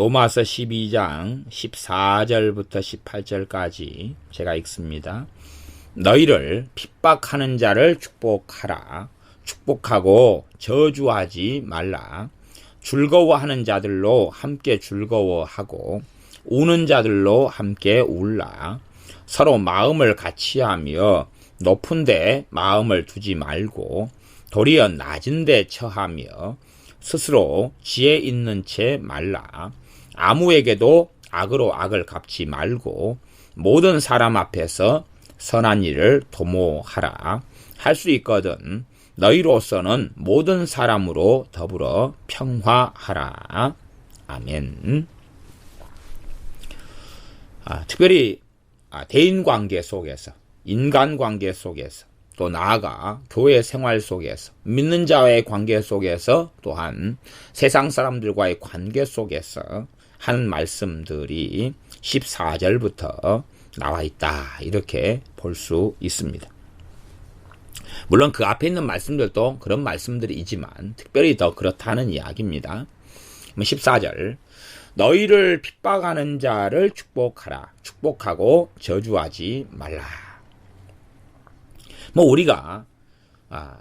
로마서 12장 14절부터 18절까지 제가 읽습니다. 너희를 핍박하는 자를 축복하라. 축복하고 저주하지 말라. 즐거워하는 자들로 함께 즐거워하고 우는 자들로 함께 울라. 서로 마음을 같이하며 높은 데 마음을 두지 말고 도리어 낮은 데 처하며 스스로 지혜 있는 채 말라. 아무에게도 악으로 악을 갚지 말고 모든 사람 앞에서 선한 일을 도모하라. 할 수 있거든 너희로서는 모든 사람으로 더불어 평화하라. 아멘. 특별히 대인관계 속에서, 인간관계 속에서, 또 나아가 교회 생활 속에서, 믿는 자와의 관계 속에서, 또한 세상 사람들과의 관계 속에서 하는 말씀들이 14절부터 나와 있다, 이렇게 볼 수 있습니다. 물론 그 앞에 있는 말씀들도 그런 말씀들이지만 특별히 더 그렇다는 이야기입니다. 14절, 너희를 핍박하는 자를 축복하라. 축복하고 저주하지 말라. 우리가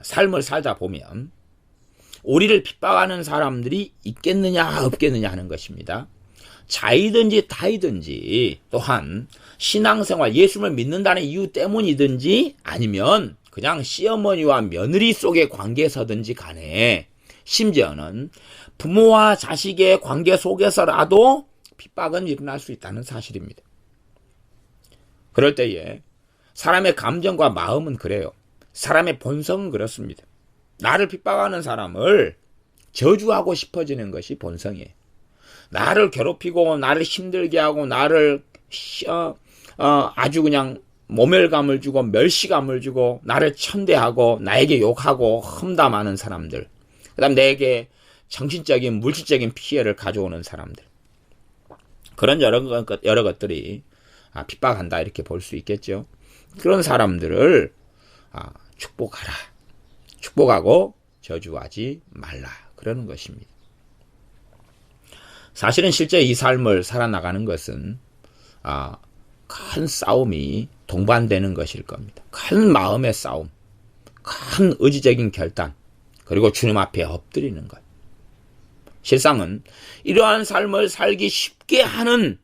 삶을 살다 보면 우리를 핍박하는 사람들이 있겠느냐 없겠느냐 하는 것입니다. 자이든지 타이든지, 또한 신앙생활, 예수를 믿는다는 이유 때문이든지, 아니면 그냥 시어머니와 며느리 속의 관계에서든지 간에, 심지어는 부모와 자식의 관계 속에서라도 핍박은 일어날 수 있다는 사실입니다. 그럴 때에 사람의 감정과 마음은 그래요. 사람의 본성은 그렇습니다. 나를 핍박하는 사람을 저주하고 싶어지는 것이 본성이에요. 나를 괴롭히고 나를 힘들게 하고 나를 아주 그냥 모멸감을 주고 멸시감을 주고 나를 천대하고 나에게 욕하고 험담하는 사람들, 그 다음 내게 정신적인 물질적인 피해를 가져오는 사람들, 그런 여러 것들이 핍박한다 이렇게 볼 수 있겠죠. 그런 사람들을 축복하라. 축복하고 저주하지 말라. 그러는 것입니다. 사실은 실제 이 삶을 살아나가는 것은 큰 싸움이 동반되는 것일 겁니다. 큰 마음의 싸움, 큰 의지적인 결단, 그리고 주님 앞에 엎드리는 것. 실상은 이러한 삶을 살기 쉽게 하는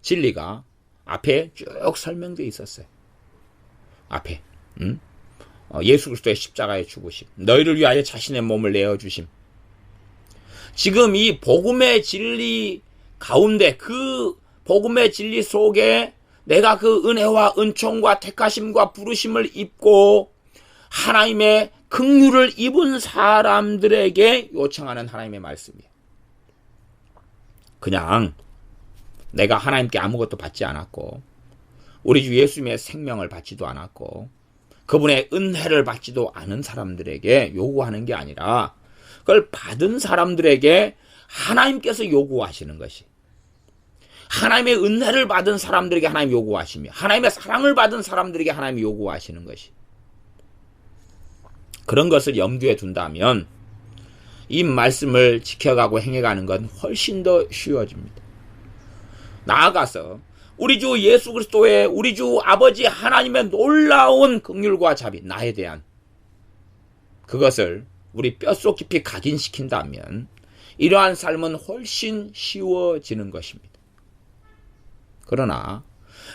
진리가 앞에 쭉 설명되어 있었어요. 앞에 예수 그리스도의 십자가의 죽으심, 너희를 위하여 자신의 몸을 내어주심. 지금 이 복음의 진리 가운데, 그 복음의 진리 속에 내가 그 은혜와 은총과 택하심과 부르심을 입고 하나님의 긍휼을 입은 사람들에게 요청하는 하나님의 말씀이에요. 그냥 내가 하나님께 아무것도 받지 않았고 우리 주 예수님의 생명을 받지도 않았고 그분의 은혜를 받지도 않은 사람들에게 요구하는 게 아니라 그걸 받은 사람들에게 하나님께서 요구하시는 것이, 하나님의 은혜를 받은 사람들에게 하나님 요구하시며 하나님의 사랑을 받은 사람들에게 하나님이 요구하시는 것이, 그런 것을 염두에 둔다면 이 말씀을 지켜가고 행해가는 건 훨씬 더 쉬워집니다. 나아가서 우리 주 예수 그리스도의, 우리 주 아버지 하나님의 놀라운 긍휼과 자비, 나에 대한 그것을 우리 뼛속 깊이 각인시킨다면 이러한 삶은 훨씬 쉬워지는 것입니다. 그러나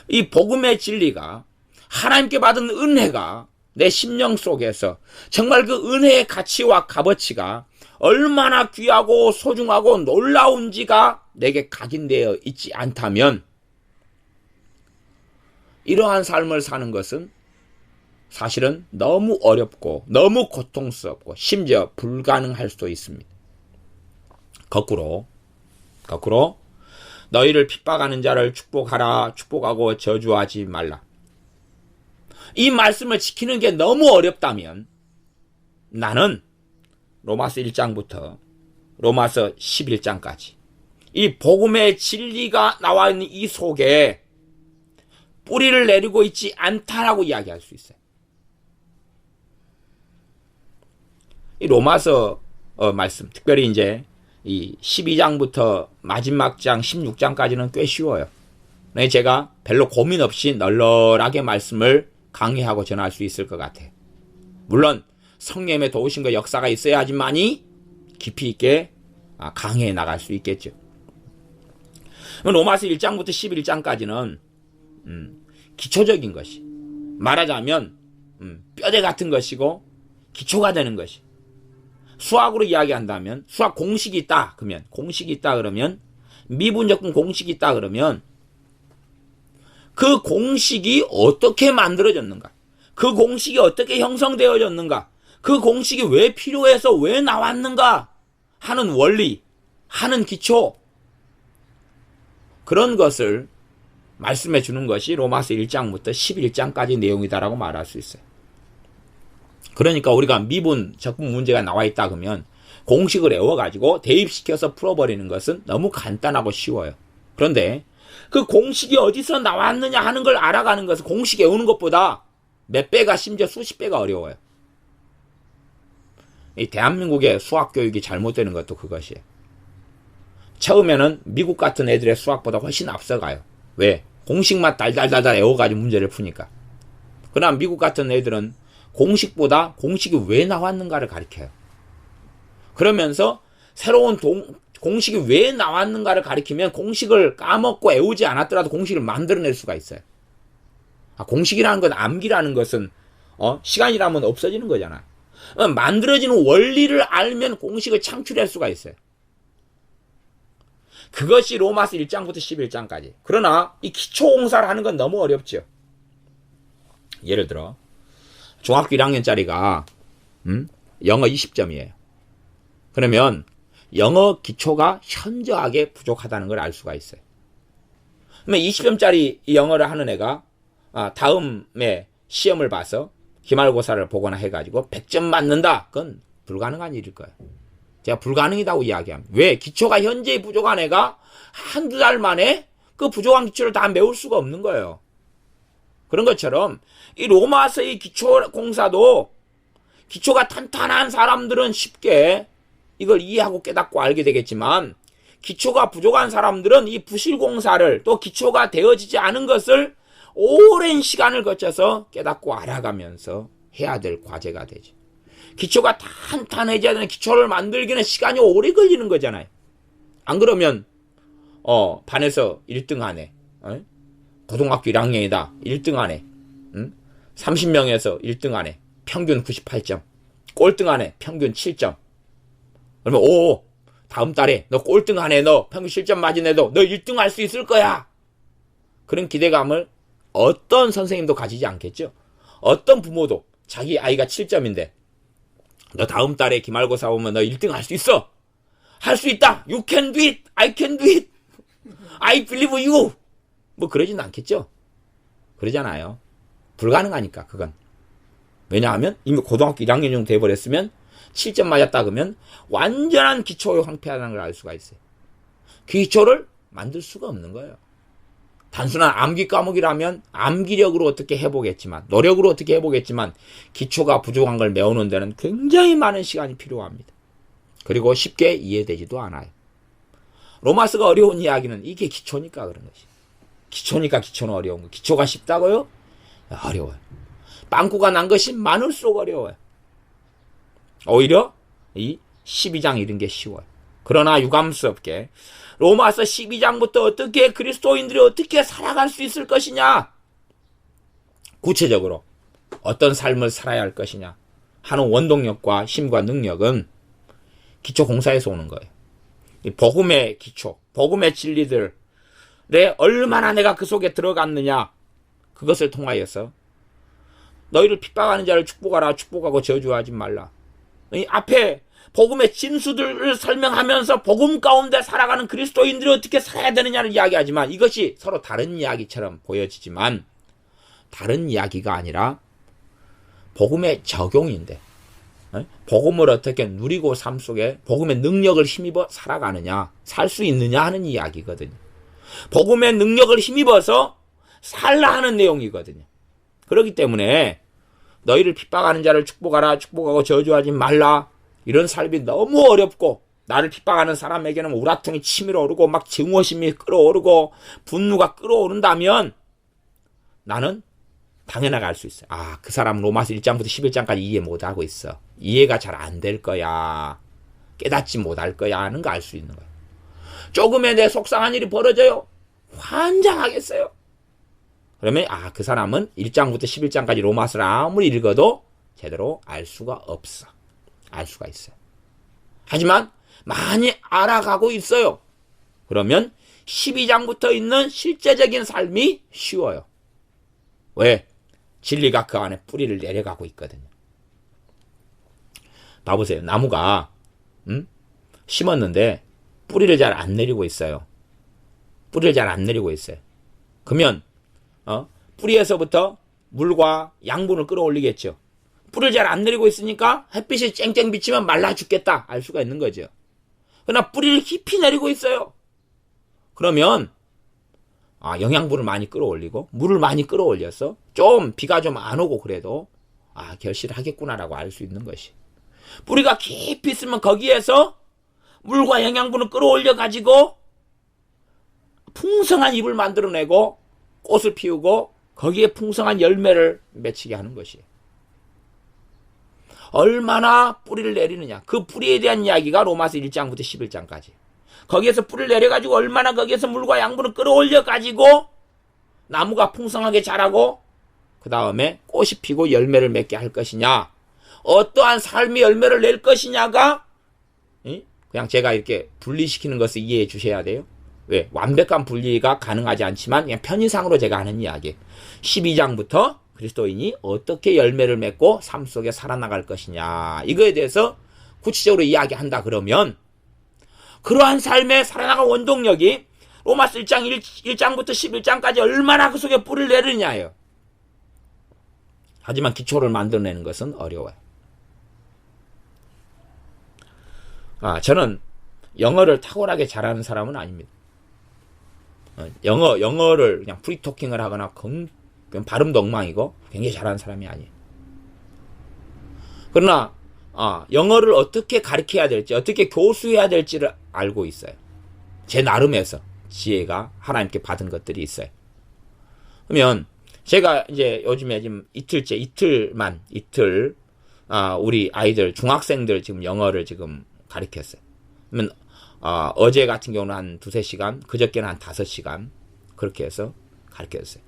이 복음의 진리가, 하나님께 받은 은혜가 내 심령 속에서 정말 그 은혜의 가치와 값어치가 얼마나 귀하고 소중하고 놀라운지가 내게 각인되어 있지 않다면 이러한 삶을 사는 것은 사실은 너무 어렵고 너무 고통스럽고 심지어 불가능할 수도 있습니다. 거꾸로 너희를 핍박하는 자를 축복하라. 축복하고 저주하지 말라. 이 말씀을 지키는 게 너무 어렵다면 나는 로마서 1장부터 로마서 11장까지 이 복음의 진리가 나와 있는 이 속에 뿌리를 내리고 있지 않다라고 이야기할 수 있어요. 이 로마서 말씀, 특별히 이제 이 12장부터 마지막 장 16장까지는 꽤 쉬워요. 제가 별로 고민 없이 널널하게 말씀을 강의하고 전할 수 있을 것 같아요. 물론 성령의 도우심과 역사가 있어야지만이 깊이 있게 강의해 나갈 수 있겠죠. 로마서 1장부터 11장까지는 기초적인 것이, 말하자면 뼈대 같은 것이고 기초가 되는 것이. 수학으로 이야기한다면, 수학 공식이 있다 그러면, 미분적분 공식이 있다 그러면 그 공식이 어떻게 만들어졌는가, 그 공식이 어떻게 형성되어졌는가, 그 공식이 왜 필요해서 왜 나왔는가 하는 원리, 하는 기초, 그런 것을 말씀해 주는 것이 로마서 1장부터 11장까지 내용이다라고 말할 수 있어요. 그러니까 우리가 미분, 적분 문제가 나와 있다 그러면 공식을 외워가지고 대입시켜서 풀어버리는 것은 너무 간단하고 쉬워요. 그런데 그 공식이 어디서 나왔느냐 하는 걸 알아가는 것은 공식 외우는 것보다 몇 배가, 심지어 수십 배가 어려워요. 이 대한민국의 수학교육이 잘못되는 것도 그것이에요. 처음에는 미국 같은 애들의 수학보다 훨씬 앞서가요. 왜? 공식만 달달달달 외워가지고 문제를 푸니까. 그러나 미국 같은 애들은 공식보다 공식이 왜 나왔는가를 가르쳐요. 그러면서 새로운 공식이 왜 나왔는가를 가르치면 공식을 까먹고 외우지 않았더라도 공식을 만들어낼 수가 있어요. 공식이라는 건, 암기라는 것은 시간이라면 없어지는 거잖아요. 만들어지는 원리를 알면 공식을 창출할 수가 있어요. 그것이 로마서 1장부터 11장까지. 그러나 이 기초공사를 하는 건 너무 어렵죠. 예를 들어 중학교 1학년짜리가 영어 20점이에요. 그러면 영어 기초가 현저하게 부족하다는 걸 알 수가 있어요. 그러면 20점짜리 영어를 하는 애가 다음에 시험을 봐서 기말고사를 보거나 해가지고 100점 맞는다? 그건 불가능한 일일 거예요. 제가 불가능이라고 이야기합니다. 왜? 기초가 현저히 부족한 애가 한두 달 만에 그 부족한 기초를 다 메울 수가 없는 거예요. 그런 것처럼 이 로마서의 기초 공사도 기초가 탄탄한 사람들은 쉽게 이걸 이해하고 깨닫고 알게 되겠지만, 기초가 부족한 사람들은 이 부실 공사를, 또 기초가 되어지지 않은 것을 오랜 시간을 거쳐서 깨닫고 알아가면서 해야 될 과제가 되죠. 기초가 탄탄해져야 되는 기초를 만들기는 시간이 오래 걸리는 거잖아요. 안 그러면 반에서 1등 하네, 고등학교 1학년이다 1등 하네, 30명에서 1등 하네, 평균 98점, 꼴등 하네, 평균 7점. 그러면 다음 달에 너 꼴등 하네, 너 평균 실점 맞은 애도 너 1등 할 수 있을 거야. 그런 기대감을 어떤 선생님도 가지지 않겠죠. 어떤 부모도 자기 아이가 7점인데 너 다음 달에 기말고사 오면 너 1등 할 수 있어, 할 수 있다, you can do it, I can do it, I believe you, 뭐 그러진 않겠죠. 그러잖아요. 불가능하니까 그건. 왜냐하면 이미 고등학교 1학년 정도 돼버렸으면 7점 맞았다 그러면 완전한 기초의 황폐하다는 걸 알 수가 있어요. 기초를 만들 수가 없는 거예요. 단순한 암기 과목이라면 암기력으로 어떻게 해보겠지만, 노력으로 어떻게 해보겠지만, 기초가 부족한 걸 메우는 데는 굉장히 많은 시간이 필요합니다. 그리고 쉽게 이해되지도 않아요. 로마서가 어려운 이야기는 이게 기초니까 그런 것이. 기초니까 기초는 어려운 거. 기초가 쉽다고요? 어려워요. 빵꾸가 난 것이 많을수록 어려워요. 오히려 이 12장 이런 게 쉬워요. 그러나 유감스럽게 로마서 12장부터 어떻게 그리스도인들이 어떻게 살아갈 수 있을 것이냐, 구체적으로 어떤 삶을 살아야 할 것이냐 하는 원동력과 힘과 능력은 기초 공사에서 오는 거예요. 이 복음의 기초, 복음의 진리들에 얼마나 내가 그 속에 들어갔느냐, 그것을 통하여서 너희를 핍박하는 자를 축복하라, 축복하고 저주하지 말라. 이 앞에 복음의 진수들을 설명하면서 복음 가운데 살아가는 그리스도인들이 어떻게 살아야 되느냐를 이야기하지만, 이것이 서로 다른 이야기처럼 보여지지만 다른 이야기가 아니라 복음의 적용인데, 복음을 어떻게 누리고 삶 속에 복음의 능력을 힘입어 살아가느냐, 살 수 있느냐 하는 이야기거든요. 복음의 능력을 힘입어서 살라 하는 내용이거든요. 그렇기 때문에 너희를 핍박하는 자를 축복하라, 축복하고 저주하지 말라, 이런 삶이 너무 어렵고 나를 핍박하는 사람에게는 우라통이 치밀어 오르고 막 증오심이 끓어오르고 분노가 끓어오른다면 나는 당연하게 알 수 있어요. 아, 그 사람은 로마서 1장부터 11장까지 이해 못하고 있어. 이해가 잘 안 될 거야. 깨닫지 못할 거야 하는 거 알 수 있는 거예요. 조금의 내 속상한 일이 벌어져요. 환장하겠어요. 그러면 그 사람은 1장부터 11장까지 로마서를 아무리 읽어도 제대로 알 수가 없어. 알 수가 있어요. 하지만 많이 알아가고 있어요. 그러면 12장부터 있는 실제적인 삶이 쉬워요. 왜? 진리가 그 안에 뿌리를 내려가고 있거든요. 봐보세요. 나무가 심었는데 뿌리를 잘 안 내리고 있어요. 뿌리를 잘 안 내리고 있어요. 그러면 뿌리에서부터 물과 양분을 끌어올리겠죠. 뿌리를 잘 안 내리고 있으니까 햇빛이 쨍쨍 비치면 말라 죽겠다 알 수가 있는 거죠. 그러나 뿌리를 깊이 내리고 있어요. 그러면 영양분을 많이 끌어올리고 물을 많이 끌어올려서 좀 비가 좀 안 오고 그래도 결실을 하겠구나라고 알 수 있는 것이. 뿌리가 깊이 있으면 거기에서 물과 영양분을 끌어올려 가지고 풍성한 잎을 만들어내고 꽃을 피우고 거기에 풍성한 열매를 맺히게 하는 것이에요. 얼마나 뿌리를 내리느냐. 그 뿌리에 대한 이야기가 로마서 1장부터 11장까지. 거기에서 뿌리를 내려가지고 얼마나 거기에서 물과 양분을 끌어올려가지고 나무가 풍성하게 자라고 그 다음에 꽃이 피고 열매를 맺게 할 것이냐. 어떠한 삶의 열매를 낼 것이냐가 그냥 제가 이렇게 분리시키는 것을 이해해 주셔야 돼요. 왜? 완벽한 분리가 가능하지 않지만 그냥 편의상으로 제가 하는 이야기. 12장부터 그리스도인이 어떻게 열매를 맺고 삶 속에 살아나갈 것이냐. 이거에 대해서 구체적으로 이야기한다 그러면 그러한 삶에 살아나갈 원동력이 로마서 1장부터 11장까지 얼마나 그 속에 뿌리를 내리느냐예요. 하지만 기초를 만들어내는 것은 어려워요. 저는 영어를 탁월하게 잘하는 사람은 아닙니다. 영어를 그냥 프리토킹을 하거나 그냥 발음도 엉망이고 굉장히 잘하는 사람이 아니에요. 그러나 영어를 어떻게 가르쳐야 될지 어떻게 교수해야 될지를 알고 있어요. 제 나름에서 지혜가 하나님께 받은 것들이 있어요. 그러면 제가 이제 요즘에 지금 이틀 우리 아이들 중학생들 지금 영어를 지금 가르쳤어요. 그러면 어제 같은 경우는 한 2-3시간, 그저께는 한 5시간 그렇게 해서 가르쳤어요.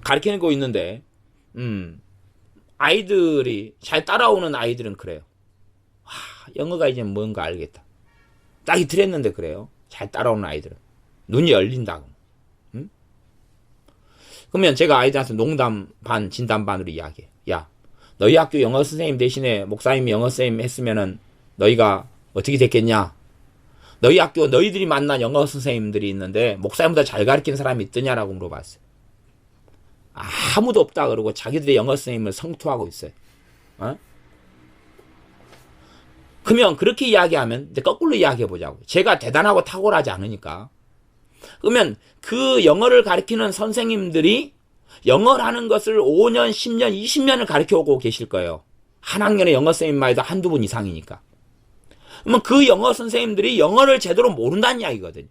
가르치고 있는데 아이들이 잘 따라오는 아이들은 그래요. 영어가 이제 뭔가 알겠다. 딱 이틀 했는데 그래요. 잘 따라오는 아이들은 눈이 열린다고. 그러면 제가 아이들한테 농담 반 진담 반으로 이야기해. 야, 너희 학교 영어 선생님 대신에 목사님이 영어 선생님 했으면은 너희가 어떻게 됐겠냐? 너희 학교 너희들이 만난 영어 선생님들이 있는데 목사님보다 잘 가르치는 사람이 있더냐라고 물어봤어요. 아무도 없다 그러고 자기들의 영어 선생님을 성토하고 있어요. 그러면 그렇게 이야기하면 이제 거꾸로 이야기해 보자고. 제가 대단하고 탁월하지 않으니까. 그러면 그 영어를 가르치는 선생님들이 영어라는 것을 5년, 10년, 20년을 가르쳐 오고 계실 거예요. 한 학년에 영어 선생님만 해도 한두 분 이상이니까. 그러면 그 영어 선생님들이 영어를 제대로 모른다는 이야기거든요.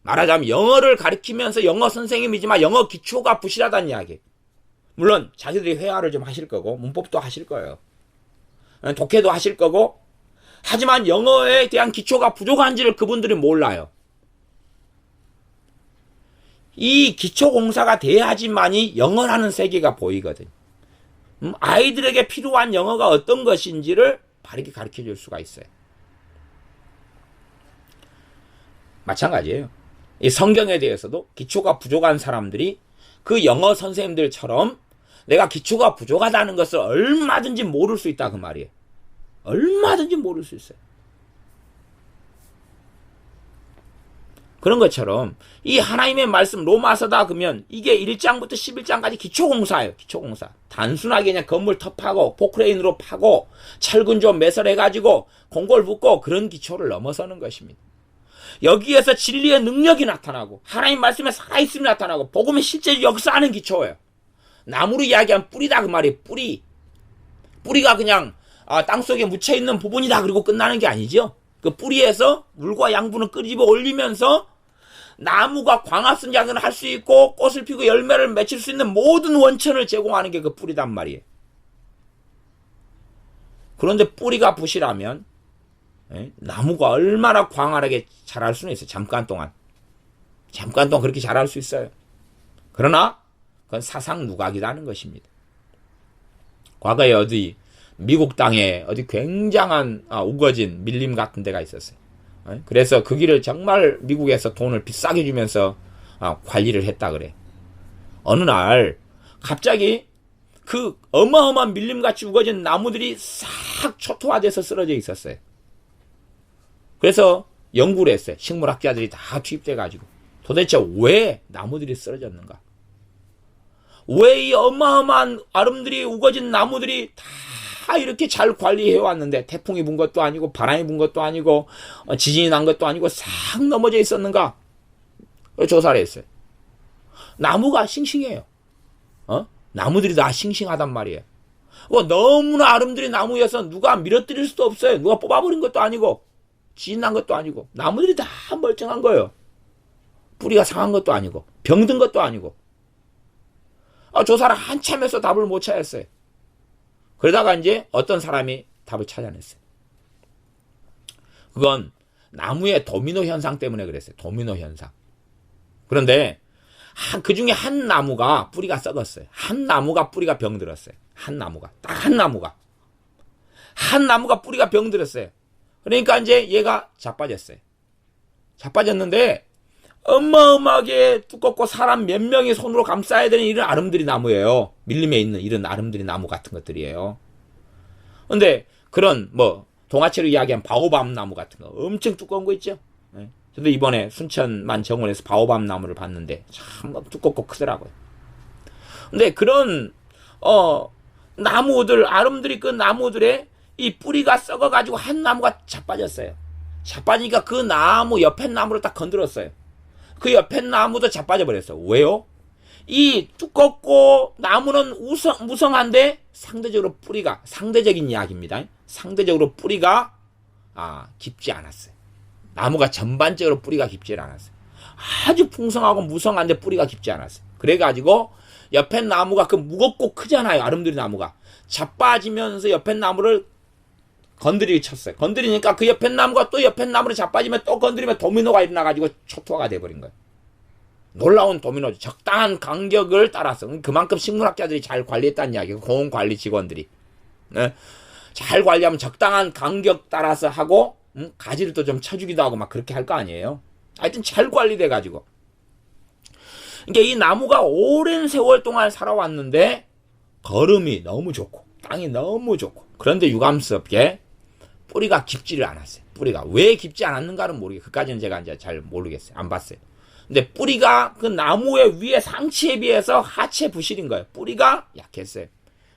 말하자면 영어를 가르치면서 영어 선생님이지만 영어 기초가 부실하다는 이야기. 물론 자기들이 회화를 좀 하실 거고 문법도 하실 거예요. 독해도 하실 거고 하지만 영어에 대한 기초가 부족한지를 그분들이 몰라요. 이 기초공사가 돼야지만이 영어라는 세계가 보이거든요. 아이들에게 필요한 영어가 어떤 것인지를 바르게 가르쳐 줄 수가 있어요. 마찬가지예요. 이 성경에 대해서도 기초가 부족한 사람들이 그 영어 선생님들처럼 내가 기초가 부족하다는 것을 얼마든지 모를 수 있다 그 말이에요. 얼마든지 모를 수 있어요. 그런 것처럼 이 하나님의 말씀 로마서다 그러면 이게 1장부터 11장까지 기초공사예요. 기초공사. 단순하게 그냥 건물 터파고 포크레인으로 파고 철근 좀 매설해가지고 공골 붓고 그런 기초를 넘어서는 것입니다. 여기에서 진리의 능력이 나타나고 하나님 말씀에 살아있음이 나타나고 복음이 실제 역사하는 기초예요. 나무로 이야기한 뿌리다 그 말이에요. 뿌리가 그냥 땅속에 묻혀있는 부분이다 그리고 끝나는 게 아니죠. 그 뿌리에서 물과 양분을 끄집어 올리면서 나무가 광합성장을 할 수 있고 꽃을 피고 열매를 맺힐 수 있는 모든 원천을 제공하는 게 그 뿌리단 말이에요. 그런데 뿌리가 부실하면 나무가 얼마나 광활하게 자랄 수는 있어요. 잠깐 동안 그렇게 자랄 수 있어요. 그러나 그건 사상 누각이라는 것입니다. 과거에 어디 미국 땅에 어디 굉장한 우거진 밀림 같은 데가 있었어요. 그래서 그 길을 정말 미국에서 돈을 비싸게 주면서 관리를 했다 그래. 어느 날 갑자기 그 어마어마한 밀림같이 우거진 나무들이 싹 초토화돼서 쓰러져 있었어요. 그래서 연구를 했어요. 식물학자들이 다 투입돼가지고 도대체 왜 나무들이 쓰러졌는가? 왜 이 어마어마한 아름드리 우거진 나무들이 다 이렇게 잘 관리해왔는데 태풍이 분 것도 아니고 바람이 분 것도 아니고 지진이 난 것도 아니고 싹 넘어져 있었는가? 조사를 했어요. 나무가 싱싱해요. 나무들이 다 싱싱하단 말이에요. 너무나 아름드리 나무여서 누가 밀어뜨릴 수도 없어요. 누가 뽑아버린 것도 아니고 지진 난 것도 아니고 나무들이 다 멀쩡한 거예요. 뿌리가 상한 것도 아니고 병든 것도 아니고. 조사를 한참 해서 답을 못 찾았어요. 그러다가 이제 어떤 사람이 답을 찾아냈어요. 그건 나무의 도미노 현상 때문에 그랬어요. 도미노 현상. 그런데 그 중에 한 나무가 뿌리가 썩었어요. 한 나무가 뿌리가 병들었어요. 한 나무가. 딱 한 나무가. 한 나무가 뿌리가 병들었어요. 그러니까 이제 얘가 자빠졌어요. 자빠졌는데 어마어마하게 두껍고 사람 몇 명이 손으로 감싸야 되는 이런 아름드리 나무예요. 밀림에 있는 이런 아름드리 나무 같은 것들이에요. 근데 그런 동화책을 이야기한 바오밤 나무 같은 거 엄청 두꺼운 거 있죠. 저도 이번에 순천만 정원에서 바오밤 나무를 봤는데 참 두껍고 크더라고요. 근데 그런 나무들 아름드리 그 나무들의 이 뿌리가 썩어가지고 한 나무가 자빠졌어요. 자빠지니까 그 나무 옆에 나무를 딱 건드렸어요. 그 옆에 나무도 자빠져 버렸어요. 왜요? 이 두껍고 나무는 무성한데 상대적으로 뿌리가 상대적인 이야기입니다. 상대적으로 뿌리가 깊지 않았어요. 나무가 전반적으로 뿌리가 깊지 않았어요. 아주 풍성하고 무성한데 뿌리가 깊지 않았어요. 그래가지고 옆에 나무가 그 무겁고 크잖아요. 아름드리 나무가 자빠지면서 옆에 나무를 건드리기 쳤어요. 건드리니까 그 옆에 나무가 또 옆에 나무를 자빠지면 또 건드리면 도미노가 일어나가지고 초토화가 돼버린 거예요. 놀라운 도미노죠. 적당한 간격을 따라서 그만큼 식물학자들이 잘 관리했다는 이야기예요. 공원관리 직원들이 잘 관리하면 적당한 간격 따라서 하고 가지를 또 좀 쳐주기도 하고 막 그렇게 할 거 아니에요. 하여튼 잘 관리돼가지고 그러니까 이 나무가 오랜 세월 동안 살아왔는데 걸음이 너무 좋고 땅이 너무 좋고 그런데 유감스럽게 뿌리가 깊지를 않았어요. 뿌리가 왜 깊지 않았는가는 모르겠어요. 그까지는 제가 이제 잘 모르겠어요. 안 봤어요. 근데 뿌리가 그 나무의 위에 상치에 비해서 하체 부실인 거예요. 뿌리가 약했어요.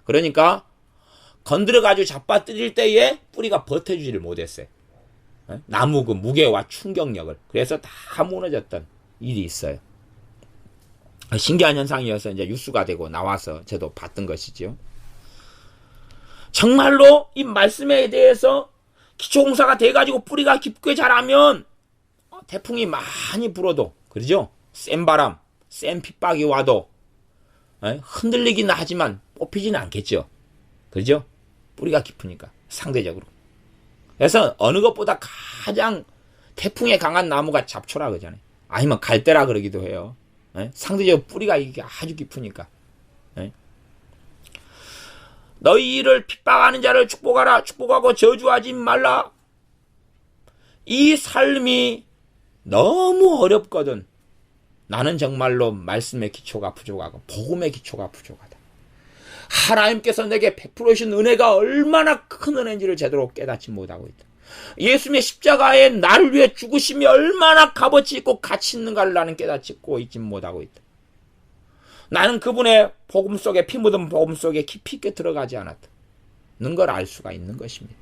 그러니까 건드려가지고 잡아뜨릴 때에 뿌리가 버텨주지를 못했어요. 나무 그 무게와 충격력을. 그래서 다 무너졌던 일이 있어요. 신기한 현상이어서 이제 뉴스가 되고 나와서 저도 봤던 것이죠. 정말로 이 말씀에 대해서 기초공사가 돼가지고 뿌리가 깊게 자라면 태풍이 많이 불어도 그러죠? 센 바람, 센 핍박이 와도 흔들리긴 하지만 뽑히지는 않겠죠. 그러죠? 뿌리가 깊으니까 상대적으로. 그래서 어느 것보다 가장 태풍에 강한 나무가 잡초라 그러잖아요. 아니면 갈대라 그러기도 해요. 상대적으로 뿌리가 이게 아주 깊으니까. 너희를 핍박하는 자를 축복하라. 축복하고 저주하지 말라. 이 삶이 너무 어렵거든. 나는 정말로 말씀의 기초가 부족하고 복음의 기초가 부족하다. 하나님께서 내게 베풀어 주신 은혜가 얼마나 큰 은혜인지를 제대로 깨닫지 못하고 있다. 예수님의 십자가에 나를 위해 죽으심이 얼마나 값어치 있고 가치 있는가를 나는 깨닫고 있지 못하고 있다. 나는 그분의 복음 속에 피 묻은 복음 속에 깊이 있게 들어가지 않았다는 걸 알 수가 있는 것입니다.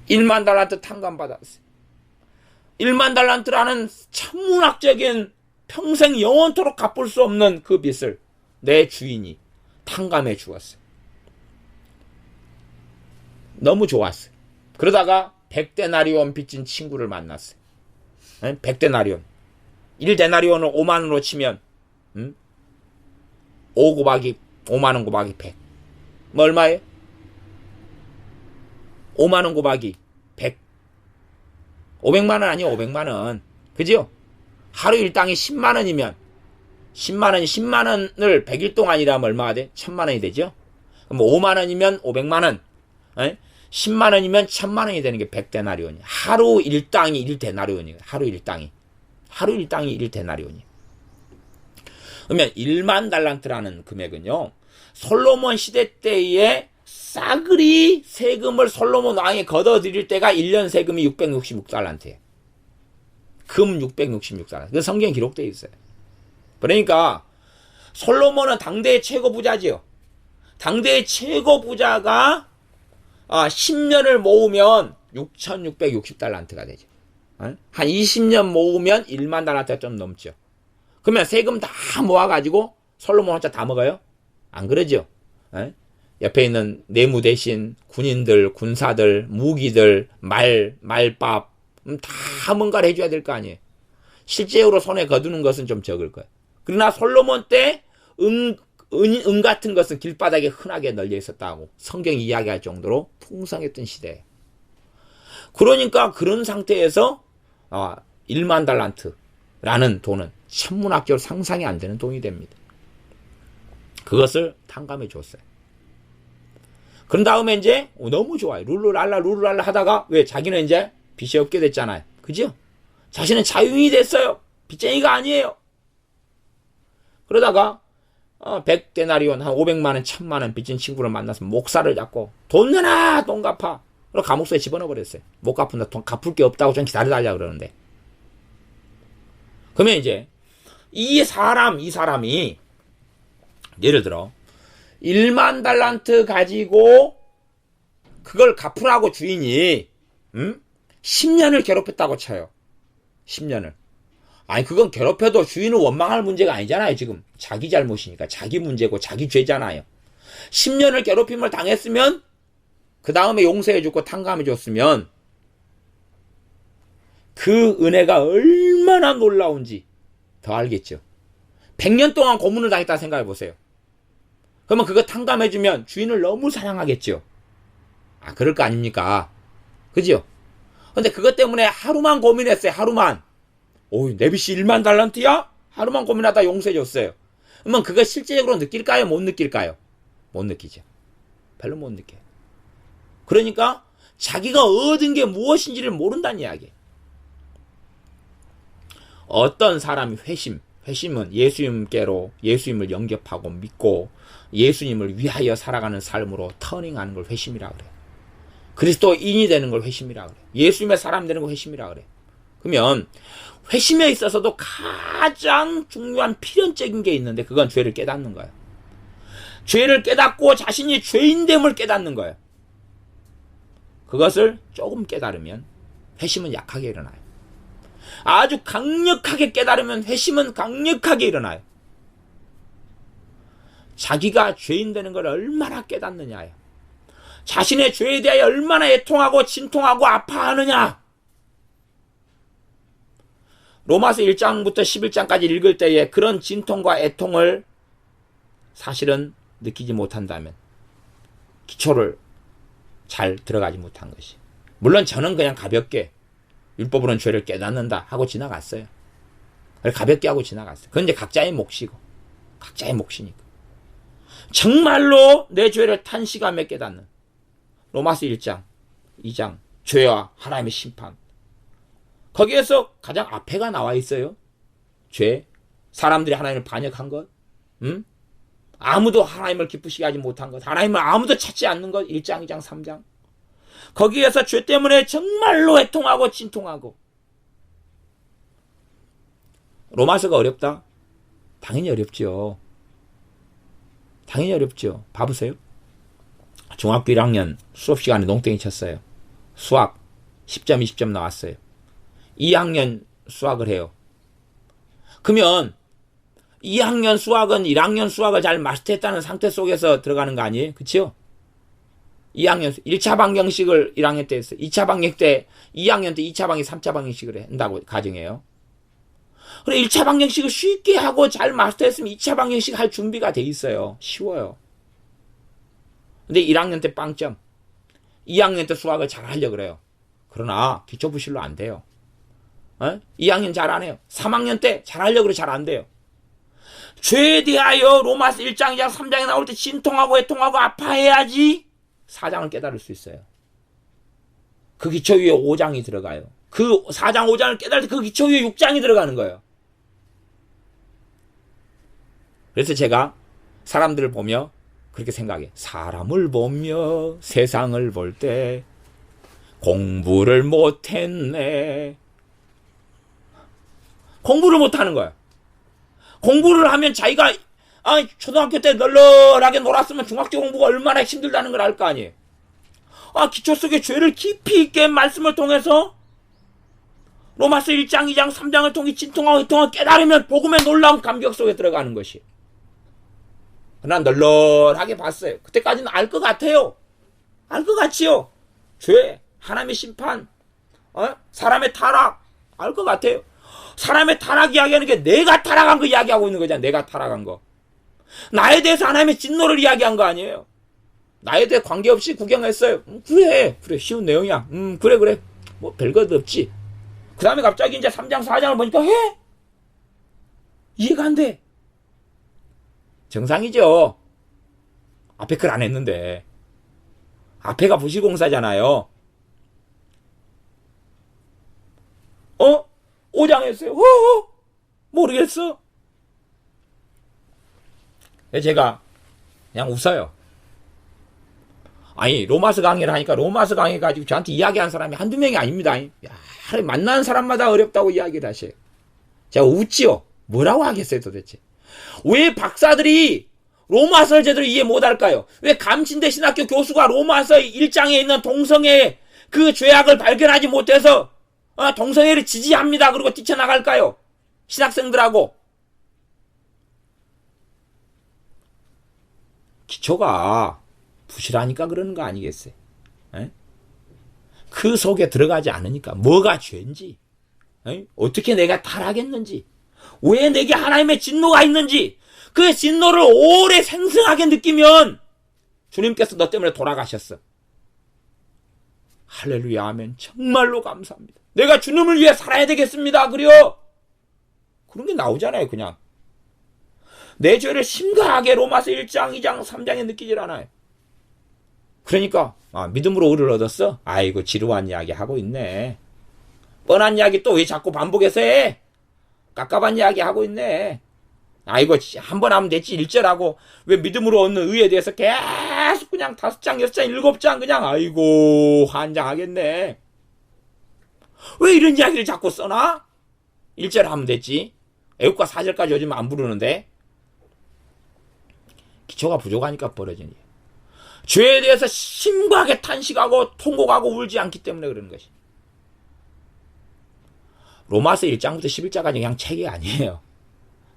1만 달란트 탕감받았어요. 1만 달란트라는 천문학적인 평생 영원토록 갚을 수 없는 그 빚을 내 주인이 탕감해 주었어요. 너무 좋았어요. 그러다가 100데나리온 빚진 친구를 만났어요. 100데나리온. 1데나리온을 5만원으로 치면 5 곱하기 5만원 곱하기 100. 뭐 얼마예요? 5만원 곱하기 100. 500만원 아니에요. 500만원. 그죠? 하루 일당이 10만원이면 10만원이 10만원을 100일 동안 일하면 얼마가 돼? 1000만원이 되죠? 그럼 5만원이면 500만원. 10만원이면 1000만원이 되는 게 100데나리온이에요. 하루 일당이 1데나리온이에요. 하루 일당이 1데나리온이에요. 그러면 1만 달란트라는 금액은요, 솔로몬 시대 때에 싸그리 세금을 솔로몬 왕이 걷어들일 때가 1년 세금이 666달란트예요. 금 666달란트. 그 성경에 기록되어 있어요. 그러니까 솔로몬은 당대의 최고 부자지요. 당대의 최고 부자가 10년을 모으면 6660달란트가 되죠. 한 20년 모으면 1만 달란트가 좀 넘죠. 그러면 세금 다 모아가지고 솔로몬 혼자 다 먹어요? 안 그러죠. 옆에 있는 내무 대신 군인들, 군사들, 무기들, 말밥 다 뭔가를 해줘야 될 거 아니에요. 실제로 손에 거두는 것은 좀 적을 거예요. 그러나 솔로몬 때 은 같은 것은 길바닥에 흔하게 널려 있었다고 성경이 이야기할 정도로 풍성했던 시대예요. 그러니까 그런 상태에서 1만 달란트라는 돈은 천문학적으로 상상이 안 되는 돈이 됩니다. 그것을 탕감해 줬어요. 그런 다음에 이제 너무 좋아요. 룰루랄라 하다가 왜 자기는 이제 빚이 없게 됐잖아요. 그죠? 자신은 자유인이 됐어요. 빚쟁이가 아니에요. 그러다가 100데나리온 한 500만원 1000만원 빚진 친구를 만나서 목살을 잡고 돈 내놔 돈 갚아. 그리고 감옥소에 집어넣어버렸어요. 못 갚은다. 돈 갚을 게 없다고 좀 기다려달라 그러는데. 그러면 이제 이 사람이 예를 들어 1만 달란트 가지고 그걸 갚으라고 주인이 10년을 괴롭혔다고 쳐요. 10년을. 아니 그건 괴롭혀도 주인은 원망할 문제가 아니잖아요. 지금 자기 잘못이니까 자기 문제고 자기 죄잖아요. 10년을 괴롭힘을 당했으면 그 다음에 용서해주고 탕감해줬으면 그 은혜가 얼마나 놀라운지 더 알겠죠. 100년 동안 고문을 당했다 생각해보세요. 그러면 그거 탕감해주면 주인을 너무 사랑하겠죠. 그럴 거 아닙니까? 그죠? 근데 그것 때문에 하루만 고민했어요. 하루만. 내 빚이 1만 달란트야? 하루만 고민하다 용서해줬어요. 그러면 그거 실제적으로 느낄까요? 못 느낄까요? 못 느끼죠. 별로 못 느껴요. 그러니까 자기가 얻은 게 무엇인지를 모른다는 이야기예요. 어떤 사람이 회심은 예수님을 영접하고 믿고 예수님을 위하여 살아가는 삶으로 터닝하는 걸 회심이라고 그래요. 그리스도인이 되는 걸 회심이라고 그래요. 예수님의 사람 되는 걸 회심이라고 그래요. 그러면 회심에 있어서도 가장 중요한 필연적인 게 있는데 그건 죄를 깨닫는 거예요. 죄를 깨닫고 자신이 죄인됨을 깨닫는 거예요. 그것을 조금 깨달으면 회심은 약하게 일어나요. 아주 강력하게 깨달으면 회심은 강력하게 일어나요. 자기가 죄인 되는 걸 얼마나 깨닫느냐예요. 자신의 죄에 대하여 얼마나 애통하고 진통하고 아파하느냐. 로마서 1장부터 11장까지 읽을 때에 그런 진통과 애통을 사실은 느끼지 못한다면 기초를 잘 들어가지 못한 것이. 물론 저는 그냥 가볍게 율법으로는 죄를 깨닫는다 하고 지나갔어요. 가볍게 하고 지나갔어요. 그건 이제 각자의 몫이고 각자의 몫이니까. 정말로 내 죄를 탄식하며 깨닫는 로마서 1장, 2장 죄와 하나님의 심판. 거기에서 가장 앞에가 나와 있어요. 죄, 사람들이 하나님을 반역한 것, 아무도 하나님을 기쁘시게 하지 못한 것, 하나님을 아무도 찾지 않는 것, 1장, 2장, 3장. 거기에서 죄 때문에 정말로 애통하고 진통하고. 로마서가 어렵다? 당연히 어렵죠. 당연히 어렵죠. 봐보세요. 중학교 1학년 수업 시간에 농땡이 쳤어요. 수학 10점, 20점 나왔어요. 2학년 수학을 해요. 그러면 2학년 수학은 1학년 수학을 잘 마스터했다는 상태 속에서 들어가는 거 아니에요? 그치요? 2학년 1차 방정식을 1학년 때 했어요. 2차 방정 때 2학년 때 2차 방정 3차 방정식을 한다고 가정해요. 그래 1차 방정식을 쉽게 하고 잘 마스터했으면 2차 방정식 할 준비가 돼 있어요. 쉬워요. 근데 1학년 때 빵점. 2학년 때 수학을 잘 하려고 그래요. 그러나 기초부실로 안 돼요. 2학년 잘 안 해요. 3학년 때 잘 하려고 그래 잘 안 돼요. 죄에 대하여 로마서 1장, 2장, 3장에 나올 때 진통하고 애통하고 아파해야지 4장을 깨달을 수 있어요. 그 기초 위에 5장이 들어가요. 그 4장, 5장을 깨달을 때 그 기초 위에 6장이 들어가는 거예요. 그래서 제가 사람들을 보며 그렇게 생각해. 사람을 보며 세상을 볼 때 공부를 못했네. 공부를 못하는 거야. 공부를 하면 자기가 초등학교 때 널널하게 놀았으면 중학교 공부가 얼마나 힘들다는 걸 알 거 아니에요. 기초 속의 죄를 깊이 있게 말씀을 통해서 로마서 1장, 2장, 3장을 통해 진통하고 애통하고 깨달으면 복음의 놀라운 감격 속에 들어가는 것이. 그러나 널널하게 봤어요. 그때까지는 알 것 같아요. 알 것 같지요. 죄, 하나님의 심판, 사람의 타락 알 것 같아요. 사람의 타락 이야기하는 게 내가 타락한 거 이야기하고 있는 거잖아. 내가 타락한 거. 나에 대해서 하나님의 진노를 이야기한 거 아니에요. 나에 대해 관계없이 구경했어요. 그래 쉬운 내용이야. 그래 뭐 별것 없지. 그 다음에 갑자기 이제 3장 4장을 보니까 해? 이해가 안 돼. 정상이죠. 앞에 글 안 했는데. 앞에가 부실공사잖아요. 5장 했어요. 모르겠어. 제가 그냥 웃어요. 아니 로마서 강의를 하니까 로마서 강의 가지고 저한테 이야기한 사람이 한두 명이 아닙니다. 만나는 사람마다 어렵다고 이야기를 하셔요. 제가 웃지요. 뭐라고 하겠어요 도대체. 왜 박사들이 로마서를 제대로 이해 못할까요? 왜 감신대 신학교 교수가 로마서 1장에 있는 동성애의 그 죄악을 발견하지 못해서 동성애를 지지합니다. 그리고 뛰쳐나갈까요? 신학생들하고. 기초가 부실하니까 그러는 거 아니겠어요? 그 속에 들어가지 않으니까 뭐가 죄인지, 어떻게 내가 타락했는지, 왜 내게 하나님의 진노가 있는지 그 진노를 오래 생생하게 느끼면 주님께서 너 때문에 돌아가셨어. 할렐루야 아멘. 정말로 감사합니다. 내가 주님을 위해 살아야 되겠습니다. 그래요. 그런 게 나오잖아요. 그냥 내 죄를 심각하게 로마서 1장 2장 3장에 느끼질 않아요. 그러니까 믿음으로 의를 얻었어? 아이고 지루한 이야기 하고 있네. 뻔한 이야기 또 왜 자꾸 반복해서 해? 깝깝한 이야기 하고 있네. 아이고 한 번 하면 됐지 1절하고 왜 믿음으로 얻는 의에 대해서 계속 그냥 5장 6장 7장 그냥 아이고 환장하겠네. 왜 이런 이야기를 자꾸 써나? 1절 하면 됐지. 애국가 4절까지 요즘 안 부르는데 기초가 부족하니까 벌어지는 일이에요. 죄에 대해서 심각하게 탄식하고 통곡하고 울지 않기 때문에 그러는 것이. 로마서 1장부터 11장까지 그냥 책이 아니에요.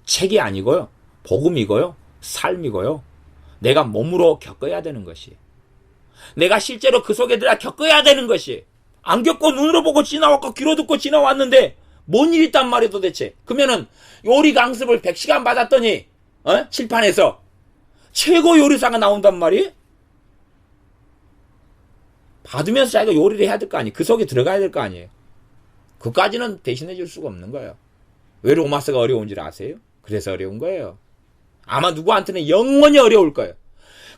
책이 아니고요. 복음이고요. 삶이고요. 내가 몸으로 겪어야 되는 것이. 내가 실제로 그 속에 들어가 겪어야 되는 것이. 안 겪고 눈으로 보고 지나왔고 귀로 듣고 지나왔는데 뭔 일이 있단 말이에요 도대체. 그러면은 요리 강습을 100시간 받았더니 칠판에서 최고 요리사가 나온단 말이에요. 받으면서 자기가 요리를 해야 될 거 아니에요. 그 속에 들어가야 될 거 아니에요. 그까지는 대신해 줄 수가 없는 거예요. 왜 로마서가 어려운지 아세요? 그래서 어려운 거예요. 아마 누구한테는 영원히 어려울 거예요.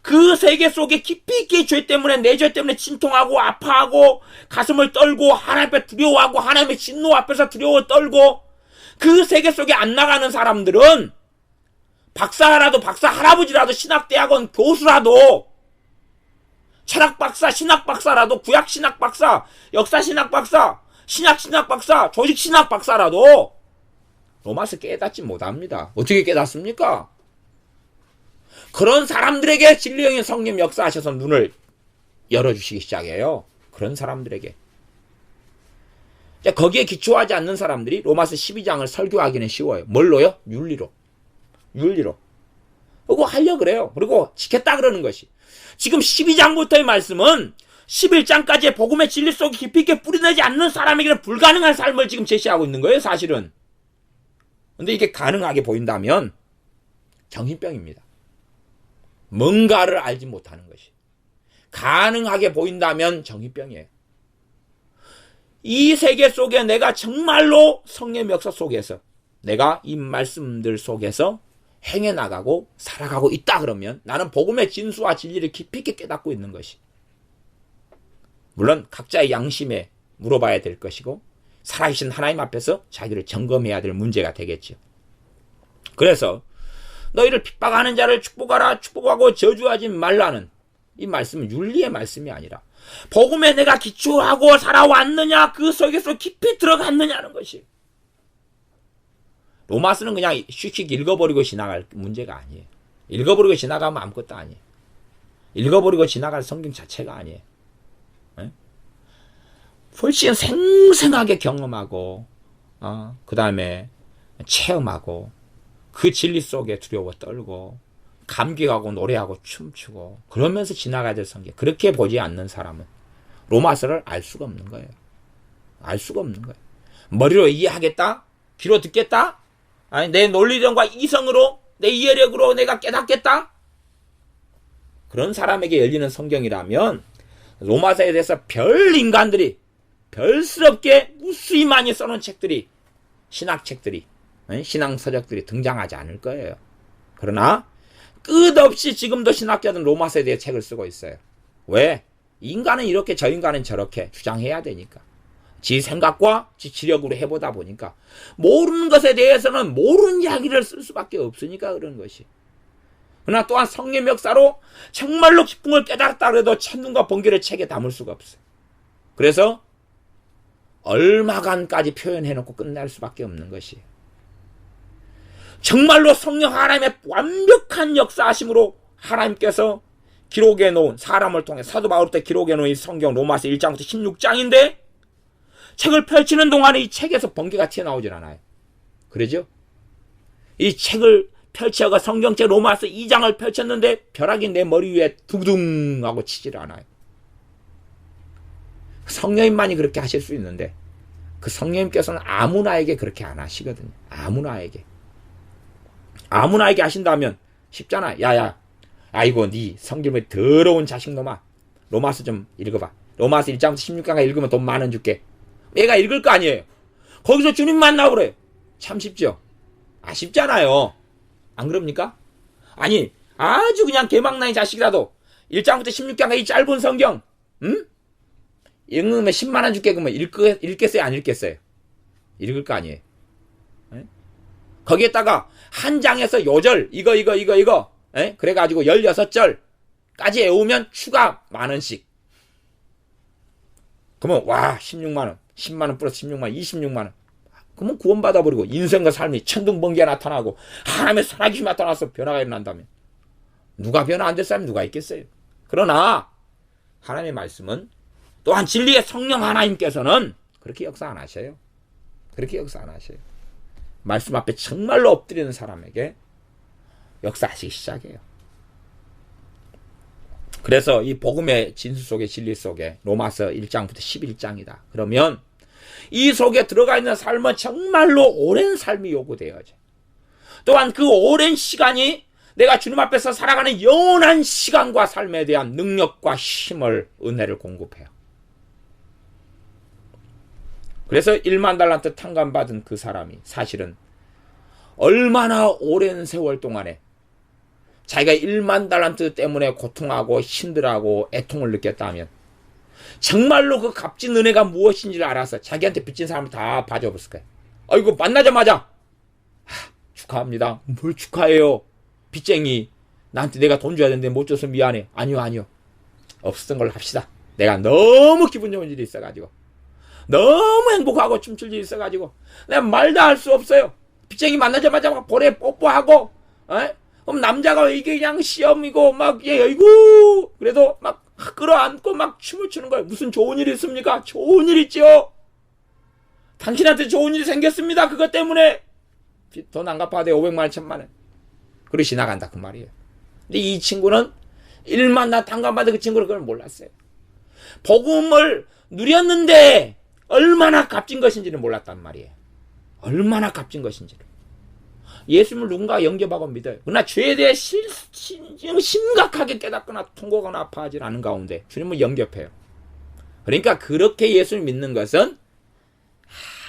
그 세계 속에 깊이 있게 죄 때문에 내 죄 때문에 진통하고 아파하고 가슴을 떨고 하나님 앞에 두려워하고 하나님의 진노 앞에서 두려워 떨고 그 세계 속에 안 나가는 사람들은 박사라도 박사 할아버지라도 신학대학원 교수라도 철학 박사 신학 박사라도 구약 신학 박사 역사 신학 박사 신약 신학 박사 조직 신학 박사라도 로마서 깨닫지 못합니다. 어떻게 깨닫습니까? 그런 사람들에게 진리의 성령 역사하셔서 눈을 열어주시기 시작해요. 그런 사람들에게. 거기에 기초하지 않는 사람들이 로마서 12장을 설교하기는 쉬워요. 뭘로요? 윤리로. 그거 하려고 그래요. 그리고 지켰다 그러는 것이. 지금 12장부터의 말씀은 11장까지의 복음의 진리 속에 깊이 있게 뿌리내지 않는 사람에게는 불가능한 삶을 지금 제시하고 있는 거예요, 사실은. 근데 이게 가능하게 보인다면 정신병입니다. 뭔가를 알지 못하는 것이. 가능하게 보인다면 정신병이에요. 이 세계 속에 내가 정말로 성령의 역사 속에서 내가 이 말씀들 속에서 행해 나가고 살아가고 있다 그러면 나는 복음의 진수와 진리를 깊이 있게 깨닫고 있는 것이. 물론 각자의 양심에 물어봐야 될 것이고 살아계신 하나님 앞에서 자기를 점검해야 될 문제가 되겠죠. 그래서 너희를 핍박하는 자를 축복하라, 축복하고 저주하지 말라는 이 말씀은 윤리의 말씀이 아니라 복음에 내가 기초하고 살아왔느냐, 그 속에서 깊이 들어갔느냐는 것이. 로마서는 그냥 슉슉 읽어버리고 지나갈 문제가 아니에요. 읽어버리고 지나가면 아무것도 아니에요. 읽어버리고 지나갈 성경 자체가 아니에요. 네? 훨씬 생생하게 경험하고 그 다음에 체험하고 그 진리 속에 두려워 떨고 감격하고 노래하고 춤추고 그러면서 지나가야 될 성경. 그렇게 보지 않는 사람은 로마서를 알 수가 없는 거예요. 알 수가 없는 거예요. 머리로 이해하겠다? 귀로 듣겠다? 아니, 내 논리력과 이성으로 내 이해력으로 내가 깨닫겠다? 그런 사람에게 열리는 성경이라면 로마서에 대해서 별 인간들이 별스럽게 무수히 많이 써놓은 책들이, 신학책들이, 신앙서적들이 등장하지 않을 거예요. 그러나 끝없이 지금도 신학자들은 로마서에 대해 책을 쓰고 있어요. 왜? 인간은 이렇게 저 인간은 저렇게 주장해야 되니까. 지 생각과 지 지력으로 해보다 보니까 모르는 것에 대해서는 모르는 이야기를 쓸 수밖에 없으니까 그런 것이. 그러나 또한 성령의 역사로 정말로 기쁜 걸 깨달았다 그래도 천눈과 번개를 책에 담을 수가 없어요. 그래서 얼마간까지 표현해놓고 끝날 수밖에 없는 것이. 정말로 성령 하나님의 완벽한 역사하심으로 하나님께서 기록해 놓은, 사람을 통해 사도 바울때 기록해 놓은 이 성경 로마서 1장부터 16장인데 책을 펼치는 동안에 이 책에서 번개가 튀어나오질 않아요. 그러죠? 이 책을 펼쳐가 성경책 로마서 2장을 펼쳤는데 벼락이 내 머리 위에 두둥 하고 치질 않아요. 성령님만이 그렇게 하실 수 있는데 그 성령님께서는 아무나에게 그렇게 안 하시거든요. 아무나에게. 아무나에게 하신다면 쉽잖아. 야야, 아이고 네 성경의 더러운 자식놈아, 로마서 좀 읽어봐. 로마서 1장부터 16장까지 읽으면 돈 10,000원 줄게. 얘가 읽을 거 아니에요. 거기서 주님 만나고 그래요. 참 쉽죠? 쉽잖아요. 안 그럽니까? 아니, 아주 그냥 개망나의 자식이라도 1장부터 16장까지 이 짧은 성경, 읽으면 100,000원 줄게. 그러면 읽겠어요? 안 읽겠어요? 읽을 거 아니에요. 에? 거기에다가 한 장에서 요절, 이거, 에? 그래가지고 16절까지 외우면 추가 10,000원씩. 그러면, 와, 16만원. 10만원 플러스 16만원, 26만원. 그러면 구원받아버리고 인생과 삶이 천둥번개가 나타나고 하나님의 살아계심이 나타나서 변화가 일어난다면 누가 변화 안 될 사람이 누가 있겠어요? 그러나 하나님의 말씀은 또한 진리의 성령 하나님께서는 그렇게 역사 안 하셔요. 그렇게 역사 안 하셔요. 말씀 앞에 정말로 엎드리는 사람에게 역사하시기 시작해요. 그래서 이 복음의 진수 속에 진리 속에 로마서 1장부터 11장이다. 그러면 이 속에 들어가 있는 삶은 정말로 오랜 삶이 요구되어져. 또한 그 오랜 시간이 내가 주님 앞에서 살아가는 영원한 시간과 삶에 대한 능력과 힘을, 은혜를 공급해요. 그래서 1만 달란트 탕감받은 그 사람이 사실은 얼마나 오랜 세월 동안에 자기가 1만 달란트 때문에 고통하고 힘들어하고 애통을 느꼈다면 정말로 그 값진 은혜가 무엇인지를 알아서 자기한테 빚진 사람을 다 봐줘봤을 거예요. 아이고 만나자마자 축하합니다. 뭘 축하해요. 빚쟁이. 나한테 내가 돈 줘야 되는데 못 줘서 미안해. 아니요. 없었던 걸로 합시다. 내가 너무 기분 좋은 일이 있어가지고 너무 행복하고 춤출 일이 있어가지고 내가 말도 할 수 없어요. 빚쟁이 만나자마자 막 볼에 뽀뽀하고 그럼 남자가 이게 그냥 시험이고 막 아이고 그래도 막 끌어안고 막 춤을 추는 거예요. 무슨 좋은 일이 있습니까? 좋은 일 있죠. 당신한테 좋은 일이 생겼습니다. 그것 때문에 돈 안 갚아야 돼. 500만 원, 1,000만 원. 그러고 지나간다 그 말이에요. 근데 이 친구는 일만 나 당감받은 그 친구는 그걸 몰랐어요. 복음을 누렸는데 얼마나 값진 것인지를 몰랐단 말이에요. 얼마나 값진 것인지를. 예수님을 누군가 영접하고 믿어요. 그러나 죄에 대해 심각하게 깨닫거나 통곡하거나 아파하지 않은 가운데 주님을 영접해요. 그러니까 그렇게 예수를 믿는 것은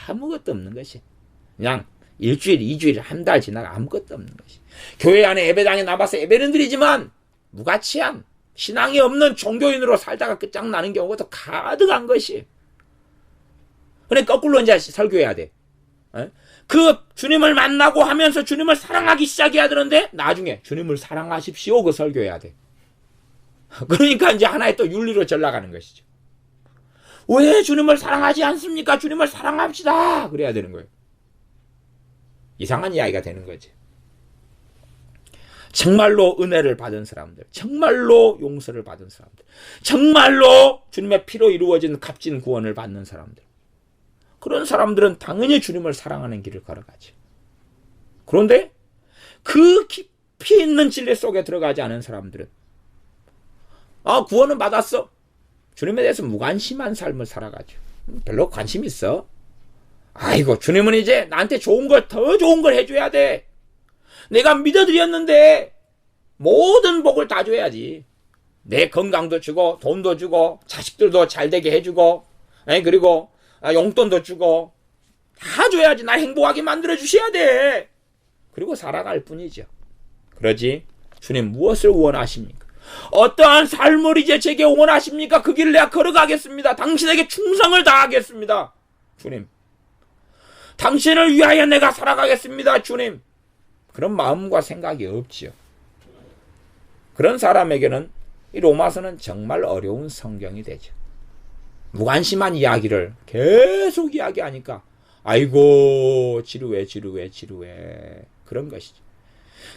아무것도 없는 것이. 그냥 일주일, 2주일, 한 달 지나가 아무것도 없는 것이. 교회 안에 예배당에 나와서 예배는 드리지만 무가치한 신앙이 없는 종교인으로 살다가 끝장나는 경우가 더 가득한 것이. 그래 거꾸로 이제 설교해야 돼. 그 주님을 만나고 하면서 주님을 사랑하기 시작해야 되는데 나중에 주님을 사랑하십시오 그 설교해야 돼. 그러니까 이제 하나의 또 윤리로 전락하는 것이죠. 왜 주님을 사랑하지 않습니까? 주님을 사랑합시다. 그래야 되는 거예요. 이상한 이야기가 되는 거지. 정말로 은혜를 받은 사람들, 정말로 용서를 받은 사람들, 정말로 주님의 피로 이루어진 값진 구원을 받는 사람들, 그런 사람들은 당연히 주님을 사랑하는 길을 걸어가지. 그런데 그 깊이 있는 진리 속에 들어가지 않은 사람들은 구원은 받았어. 주님에 대해서 무관심한 삶을 살아가죠. 별로 관심 있어? 아이고 주님은 이제 나한테 좋은 걸, 더 좋은 걸 해줘야 돼. 내가 믿어드렸는데 모든 복을 다 줘야지. 내 건강도 주고 돈도 주고 자식들도 잘 되게 해주고 그리고 용돈도 주고 다 줘야지. 나 행복하게 만들어 주셔야 돼. 그리고 살아갈 뿐이죠. 그러지 주님 무엇을 원하십니까? 어떠한 삶을 이제 제게 원하십니까? 그 길을 내가 걸어가겠습니다. 당신에게 충성을 다하겠습니다. 주님. 당신을 위하여 내가 살아가겠습니다. 주님. 그런 마음과 생각이 없지요. 그런 사람에게는 이 로마서는 정말 어려운 성경이 되죠. 무관심한 이야기를 계속 이야기하니까 아이고 지루해 그런 것이죠.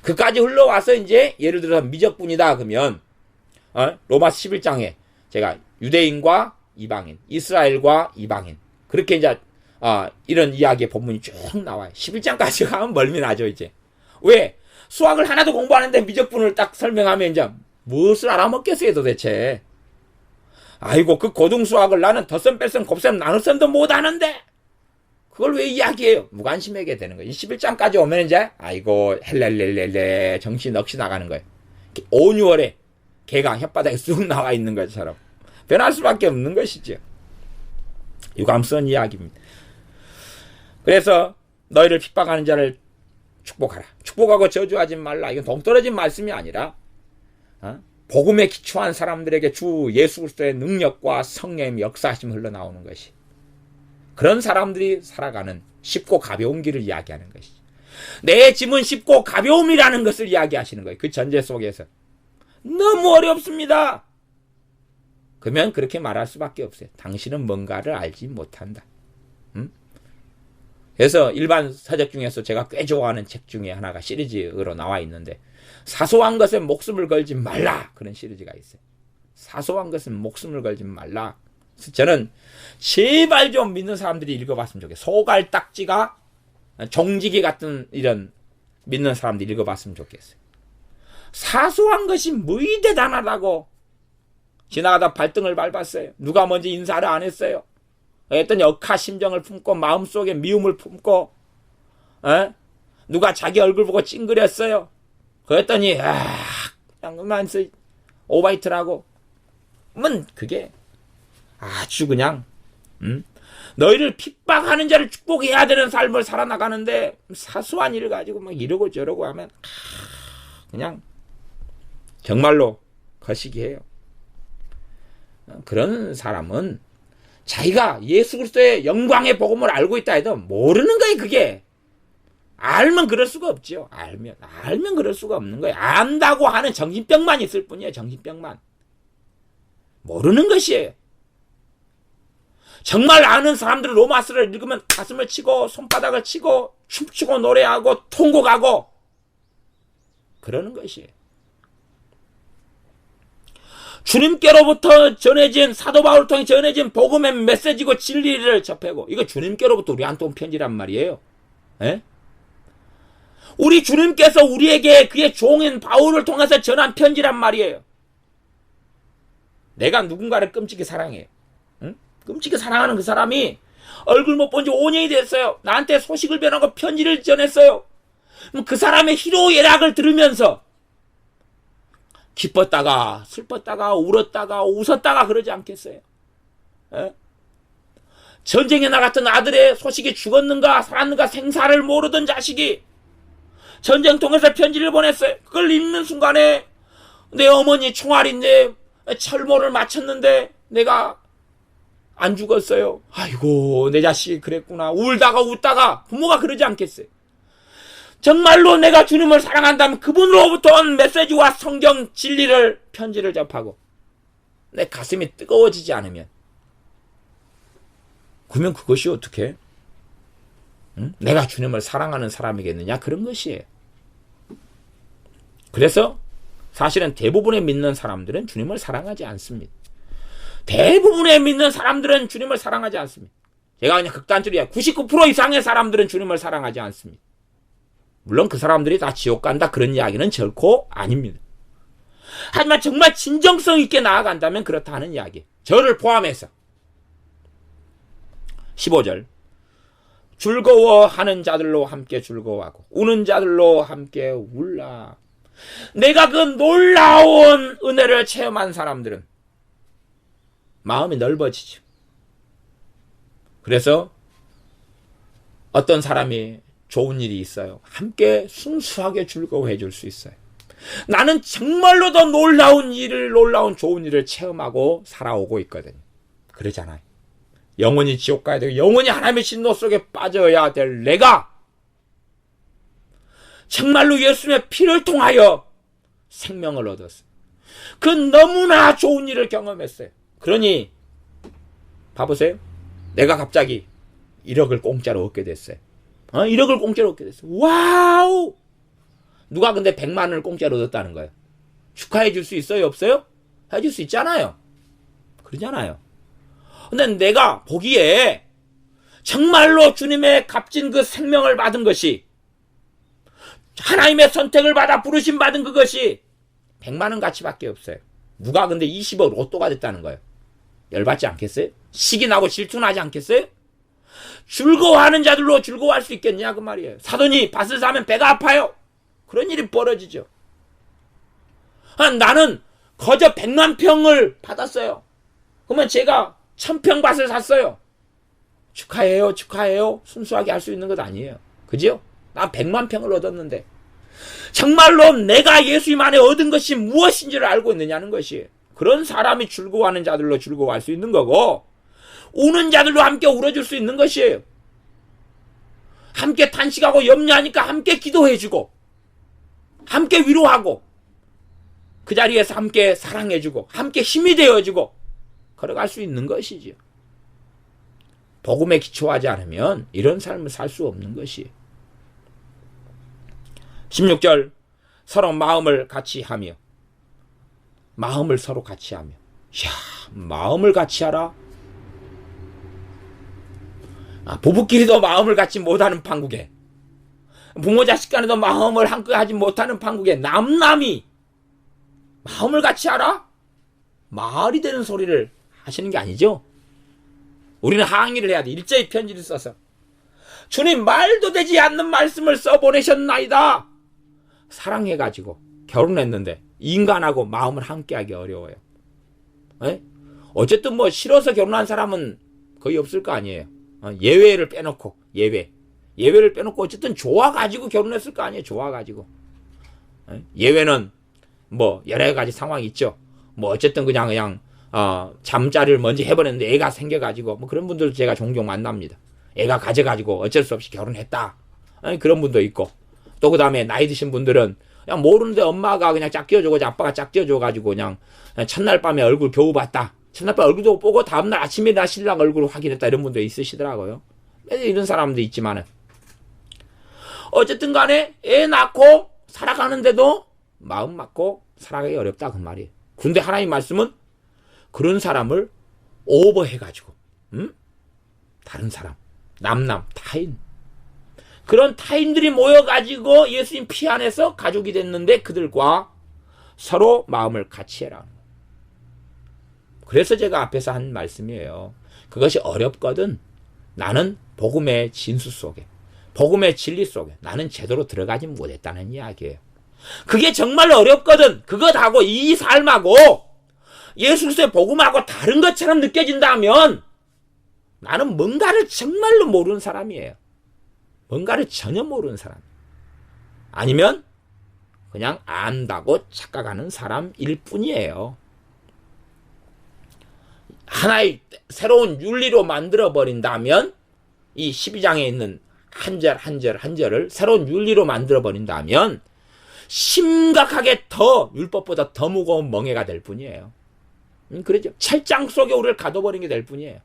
그까지 흘러와서 이제 예를 들어서 미적분이다 그러면 로마서 11장에 제가 유대인과 이방인, 이스라엘과 이방인 그렇게 이제 이런 이야기의 본문이 쭉 나와요. 11장까지 가면 멀미 나죠 이제. 왜? 수학을 하나도 공부하는데 미적분을 딱 설명하면 이제 무엇을 알아먹겠어요 도대체. 아이고 그 고등수학을 나는 덧셈 뺄셈 곱셈 나눗셈도 못하는데 그걸 왜 이야기해요? 무관심하게 되는 거예요. 21장까지 오면 이제 아이고 헬렐렐렐레 정신 넋이 나가는 거예요. 5, 6월에 개가 혓바닥에 쑥 나와 있는 것처럼 변할 수밖에 없는 것이죠. 유감스러운 이야기입니다. 그래서 너희를 핍박하는 자를 축복하라. 축복하고 저주하지 말라. 이건 동떨어진 말씀이 아니라 복음에 기초한 사람들에게 주 예수 그리스도의 능력과 성령의 역사하심이 흘러나오는 것이. 그런 사람들이 살아가는 쉽고 가벼운 길을 이야기하는 것이죠. 내 짐은 쉽고 가벼움이라는 것을 이야기하시는 거예요. 그 전제 속에서. 너무 어렵습니다. 그러면 그렇게 말할 수밖에 없어요. 당신은 뭔가를 알지 못한다. 그래서 일반 서적 중에서 제가 꽤 좋아하는 책 중에 하나가 시리즈로 나와 있는데 사소한 것에 목숨을 걸지 말라. 그런 시리즈가 있어요. 사소한 것은 목숨을 걸지 말라. 저는 제발 좀 믿는 사람들이 읽어봤으면 좋겠어요. 소갈딱지가 종지기 같은 이런 믿는 사람들이 읽어봤으면 좋겠어요. 사소한 것이 뭐이 대단하다고. 지나가다 발등을 밟았어요. 누가 먼저 인사를 안 했어요. 했더니 억하 심정을 품고 마음속에 미움을 품고 누가 자기 얼굴 보고 찡그렸어요. 그랬더니 그냥 그만서 오바이트라고. 그게 아주 그냥 너희를 핍박하는 자를 축복해야 되는 삶을 살아나가는데 사소한 일을 가지고 막 이러고 저러고 하면 그냥 정말로 거시기해요. 그런 사람은 자기가 예수 그리스도의 영광의 복음을 알고 있다 해도 모르는 거예요. 그게 알면 그럴 수가 없죠. 알면 그럴 수가 없는 거예요. 안다고 하는 정신병만 있을 뿐이에요. 정신병만. 모르는 것이에요. 정말 아는 사람들은 로마서를 읽으면 가슴을 치고 손바닥을 치고 춤추고 노래하고 통곡하고 그러는 것이에요. 주님께로부터 전해진 사도 바울을 통해 전해진 복음의 메시지고 진리를 접하고 이거 주님께로부터 우리한테 온 편지란 말이에요. 에? 우리 주님께서 우리에게 그의 종인 바울을 통해서 전한 편지란 말이에요. 내가 누군가를 끔찍이 사랑해요. 응? 끔찍이 사랑하는 그 사람이 얼굴 못 본 지 5년이 됐어요. 나한테 소식을 전하고 편지를 전했어요. 그 사람의 희로애락을 들으면서 기뻤다가 슬펐다가 울었다가 웃었다가 그러지 않겠어요? 에? 전쟁에 나갔던 아들의 소식이 죽었는가 살았는가 생사를 모르던 자식이 전쟁통에서 편지를 보냈어요. 그걸 읽는 순간에 내 어머니 총알인데 철모를 맞췄는데 내가 안 죽었어요. 아이고 내 자식이 그랬구나. 울다가 웃다가 부모가 그러지 않겠어요? 정말로 내가 주님을 사랑한다면 그분으로부터 온 메시지와 성경 진리를 편지를 접하고 내 가슴이 뜨거워지지 않으면 그러면 그것이 어떻게 응? 내가 주님을 사랑하는 사람이겠느냐? 그런 것이에요. 그래서 사실은 대부분의 믿는 사람들은 주님을 사랑하지 않습니다. 대부분의 믿는 사람들은 주님을 사랑하지 않습니다. 제가 그냥 극단적이야. 99% 이상의 사람들은 주님을 사랑하지 않습니다. 물론 그 사람들이 다 지옥 간다 그런 이야기는 결코 아닙니다. 하지만 정말 진정성 있게 나아간다면 그렇다 하는 이야기. 저를 포함해서 15절 즐거워하는 자들로 함께 즐거워하고 우는 자들로 함께 울라. 내가 그 놀라운 은혜를 체험한 사람들은 마음이 넓어지죠. 그래서 어떤 사람이 좋은 일이 있어요. 함께 순수하게 즐거워해 줄 수 있어요. 나는 정말로 더 놀라운 일을, 놀라운 좋은 일을 체험하고 살아오고 있거든요. 그러잖아요. 영원히 지옥 가야 되고 영원히 하나님의 진노 속에 빠져야 될 내가 정말로 예수님의 피를 통하여 생명을 얻었어요. 그 너무나 좋은 일을 경험했어요. 그러니 봐보세요. 내가 갑자기 1억을 공짜로 얻게 됐어요. 1억을 공짜로 얻게 됐어요. 와우! 누가 근데 100만 원을 공짜로 얻었다는 거예요. 축하해 줄 수 있어요? 없어요? 해줄 수 있잖아요. 그러잖아요. 근데 내가 보기에 정말로 주님의 값진 그 생명을 받은 것이 하나님의 선택을 받아 부르심 받은 그것이 100만 원 가치밖에 없어요. 누가 근데 20억 로또가 됐다는 거예요. 열받지 않겠어요? 시기 나고 질투나지 않겠어요? 즐거워하는 자들로 즐거워할 수 있겠냐 그 말이에요. 사돈이 밭을 사면 배가 아파요. 그런 일이 벌어지죠. 나는 거저 100만 평을 받았어요. 그러면 제가 1000평 밭을 샀어요. 축하해요, 축하해요. 순수하게 할 수 있는 것 아니에요. 그죠? 난 100만 평을 얻었는데 정말로 내가 예수님 안에 얻은 것이 무엇인지를 알고 있느냐는 것이 그런 사람이 즐거워하는 자들로 즐거워할 수 있는 거고 우는 자들로 함께 울어줄 수 있는 것이에요. 함께 탄식하고 염려하니까 함께 기도해주고 함께 위로하고 그 자리에서 함께 사랑해주고 함께 힘이 되어주고 걸어갈 수 있는 것이죠. 복음에 기초하지 않으면 이런 삶을 살 수 없는 것이에요. 16절 서로 마음을 같이 하며 마음을 서로 같이 하며 이야 마음을 같이 하라. 부부끼리도 마음을 같이 못하는 판국에 부모 자식 간에도 마음을 한껏 하지 못하는 판국에 남남이 마음을 같이 하라? 말이 되는 소리를 하시는 게 아니죠. 우리는 항의를 해야 돼. 일제히 편지를 써서 주님 말도 되지 않는 말씀을 써보내셨나이다. 사랑해가지고 결혼했는데 인간하고 마음을 함께하기 어려워요. 에? 어쨌든 뭐 싫어서 결혼한 사람은 거의 없을 거 아니에요. 예외를 빼놓고 예외를 빼놓고 어쨌든 좋아가지고 결혼했을 거 아니에요. 좋아가지고 예외는 뭐 여러 가지 상황이 있죠. 뭐 어쨌든 그냥 잠자리를 먼저 해버렸는데 애가 생겨가지고 뭐 그런 분들 제가 종종 만납니다. 애가 가져가지고 어쩔 수 없이 결혼했다. 그런 분도 있고 또 그 다음에 나이 드신 분들은 그냥 모르는데 엄마가 그냥 짝 띄워줘가지고 아빠가 짝 띄워줘가지고 그냥 첫날 밤에 얼굴 겨우 봤다. 첫날 밤에 얼굴도 보고 다음날 아침에 나 신랑 얼굴을 확인했다. 이런 분도 있으시더라고요. 이런 사람도 있지만은 어쨌든 간에 애 낳고 살아가는데도 마음 맞고 살아가기 어렵다 그 말이에요. 그런데 하나님 말씀은 그런 사람을 오버해가지고 다른 사람 남남 타인 그런 타인들이 모여가지고 예수님 피 안에서 가족이 됐는데 그들과 서로 마음을 같이 해라. 그래서 제가 앞에서 한 말씀이에요. 그것이 어렵거든. 나는 복음의 진수 속에, 복음의 진리 속에 나는 제대로 들어가지 못했다는 이야기예요. 그게 정말 어렵거든. 그것하고 이 삶하고 예수 그리스도의 복음하고 다른 것처럼 느껴진다면 나는 뭔가를 정말로 모르는 사람이에요. 뭔가를 전혀 모르는 사람. 아니면 그냥 안다고 착각하는 사람일 뿐이에요. 하나의 새로운 윤리로 만들어버린다면 이 12장에 있는 한 절 한 절 한 절을 새로운 윤리로 만들어버린다면 심각하게 더 율법보다 더 무거운 멍해가 될 뿐이에요. 그러죠. 철장 속에 우리를 가둬버린 게 될 뿐이에요.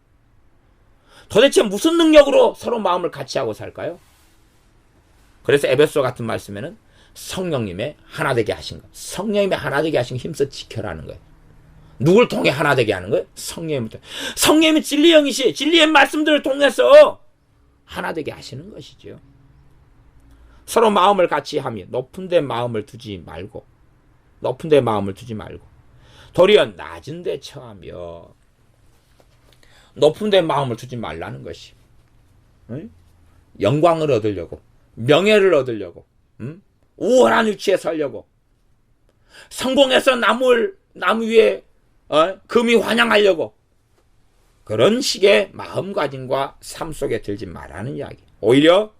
도대체 무슨 능력으로 서로 마음을 같이 하고 살까요? 그래서 에베소 같은 말씀에는 성령님의 하나 되게 하신 것, 성령님의 하나 되게 하신 거 힘써 지켜라는 거예요. 누굴 통해 하나 되게 하는 거예요? 성령님을 통해. 성령님이 진리의 영이시, 진리의 말씀들을 통해서 하나 되게 하시는 것이죠. 서로 마음을 같이 하며 높은 데 마음을 두지 말고, 높은 데 마음을 두지 말고 도리어 낮은 데 처하며 높은 데 마음을 두지 말라는 것이. 응? 영광을 얻으려고, 명예를 얻으려고, 우월한 위치에 서려고, 성공해서 남 위에 금이 환영하려고, 그런 식의 마음가짐과 삶 속에 들지 말라는 이야기. 오히려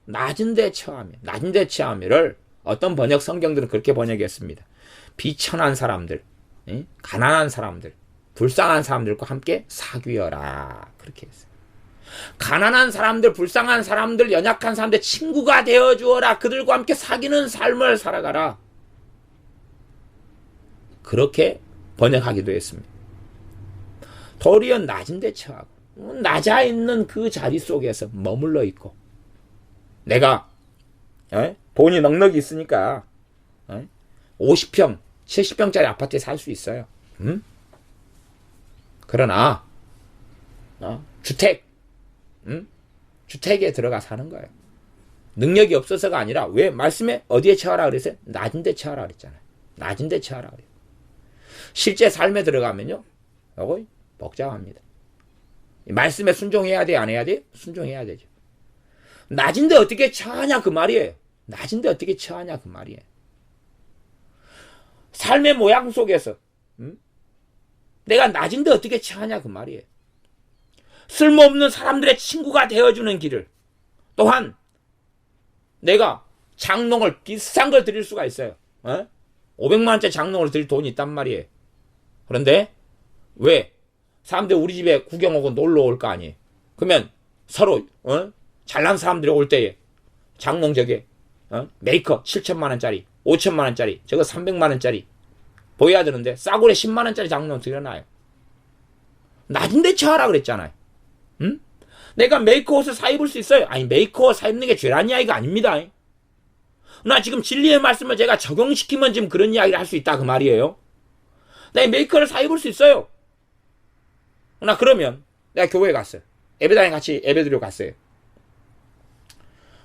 낮은 데 처하며, 낮은 데 처하며를 어떤 번역 성경들은 그렇게 번역했습니다. 비천한 사람들, 가난한 사람들, 불쌍한 사람들과 함께 사귀어라. 그렇게 했어요. 가난한 사람들, 불쌍한 사람들, 연약한 사람들 친구가 되어주어라. 그들과 함께 사귀는 삶을 살아가라. 그렇게 번역하기도 했습니다. 도리어 낮은 데 처하고 낮아 있는 그 자리 속에서 머물러 있고, 내가 돈이 넉넉히 있으니까 50평, 70평짜리 아파트에 살 수 있어요. 그러나 주택에 들어가 사는 거예요. 능력이 없어서가 아니라, 왜 말씀에 어디에 처하라 그랬어요? 낮은 데 처하라 그랬잖아요. 낮은 데 처하라 그래요. 실제 삶에 들어가면요, 이거 복잡합니다. 말씀에 순종해야 돼, 안 해야 돼? 순종해야 되죠. 낮은데 어떻게 처하냐 그 말이에요. 낮은데 어떻게 처하냐 그 말이에요. 삶의 모양 속에서 내가 낮은데 어떻게 처하냐 그 말이에요. 쓸모없는 사람들의 친구가 되어주는 길을, 또한 내가 장롱을 비싼 걸 드릴 수가 있어요. 500만 원짜리 장롱을 드릴 돈이 있단 말이에요. 그런데 왜 사람들이 우리 집에 구경 오고 놀러 올 거 아니에요. 그러면 서로 잘난 사람들이 올 때에 장롱 저게 메이커 7천만 원짜리, 5천만 원짜리, 저거 300만 원짜리 보여야 되는데 싸구려 10만 원짜리 장롱 들여놔요. 낮은 데 처하라 그랬잖아요. 내가 메이커 옷을 사 입을 수 있어요? 아니, 메이커 옷 사 입는 게 죄란 이야기가 아닙니다. 나 지금 진리의 말씀을 제가 적용시키면 지금 그런 이야기를 할 수 있다 그 말이에요. 나 메이커를 사 입을 수 있어요. 나 그러면 내가 교회에 갔어요. 예배당에 같이 예배드리러 갔어요.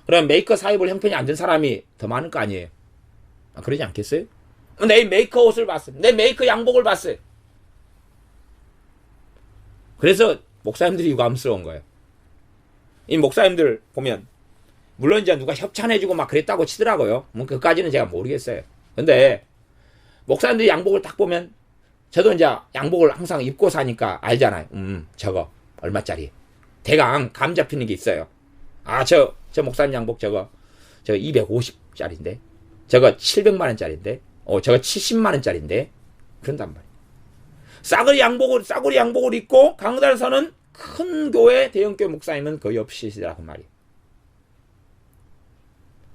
그럼 메이커 사 입을 형편이 안 된 사람이 더 많을 거 아니에요. 그러지 않겠어요? 내 메이커 옷을 봤어요. 내 메이커 양복을 봤어요. 그래서 목사님들이 유감스러운 거예요. 이 목사님들 보면 물론 이제 누가 협찬해주고 막 그랬다고 치더라고요. 뭐 그까지는 제가 모르겠어요. 근데 목사님들이 양복을 딱 보면 저도 이제 양복을 항상 입고 사니까 알잖아요. 저거 얼마짜리? 대강 감 잡히는 게 있어요. 아, 저 목사님 양복 저거 250짜리인데, 저거 700만 원짜리인데, 저거 70만 원짜리인데, 그런단 말이에요. 싸구리 양복을 입고 강단에서는 큰 교회, 대형교회 목사님은 거의 없으시더라고 말이에요.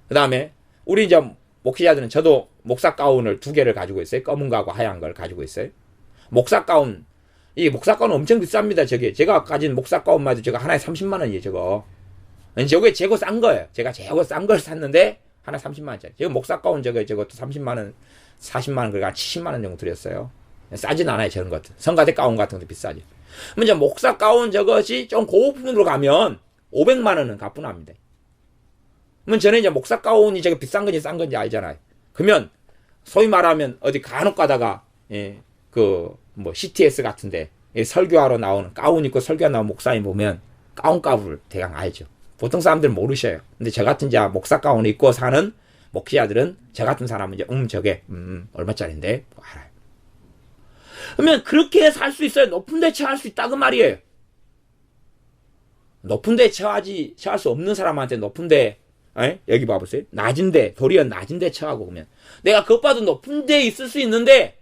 그 다음에 우리 이제 목회자들은, 저도 목사 가운을 2개를 가지고 있어요. 검은 거하고 하얀 걸 가지고 있어요. 목사 가운, 이 목사 가운 엄청 비쌉니다. 저게 제가 가진 목사 가운마저 저거 하나에 30만 원이에요. 저게 재고 싼 거예요. 제가 재고 싼 걸 샀는데 하나 30만 원짜리. 지금 목사 가운 저것도 30만 원, 40만 원, 그러니까 70만 원 정도 들였어요. 싸진 않아요, 저런 것들. 성가대 가운 같은 것도 비싸죠. 그럼 이제 목사 가운 저것이 좀 고급품으로 가면 500만 원은 가뿐합니다. 그러면 저는 이제 목사 가운이 저게 비싼 건지 싼 건지 알잖아요. 그러면 소위 말하면 어디 간혹 가다가 CTS 같은데 설교하러 나오는 가운 입고 설교하러 나오는 목사님 보면 가운 값을 대강 알죠. 보통 사람들은 모르셔요. 근데 저 같은 이제 목사 가운 입고 사는 목회자들은 저 같은 사람은 이제 저게 얼마짜리인데 뭐 알아요. 그러면 그렇게 살 수 있어요. 높은 데 처할 수 있다 그 말이에요. 높은 데 처할 수 없는 사람한테 높은 데 여기 봐보세요. 낮은 데 도리어 낮은 데 처하고 그러면 내가 그것봐도 높은 데 있을 수 있는데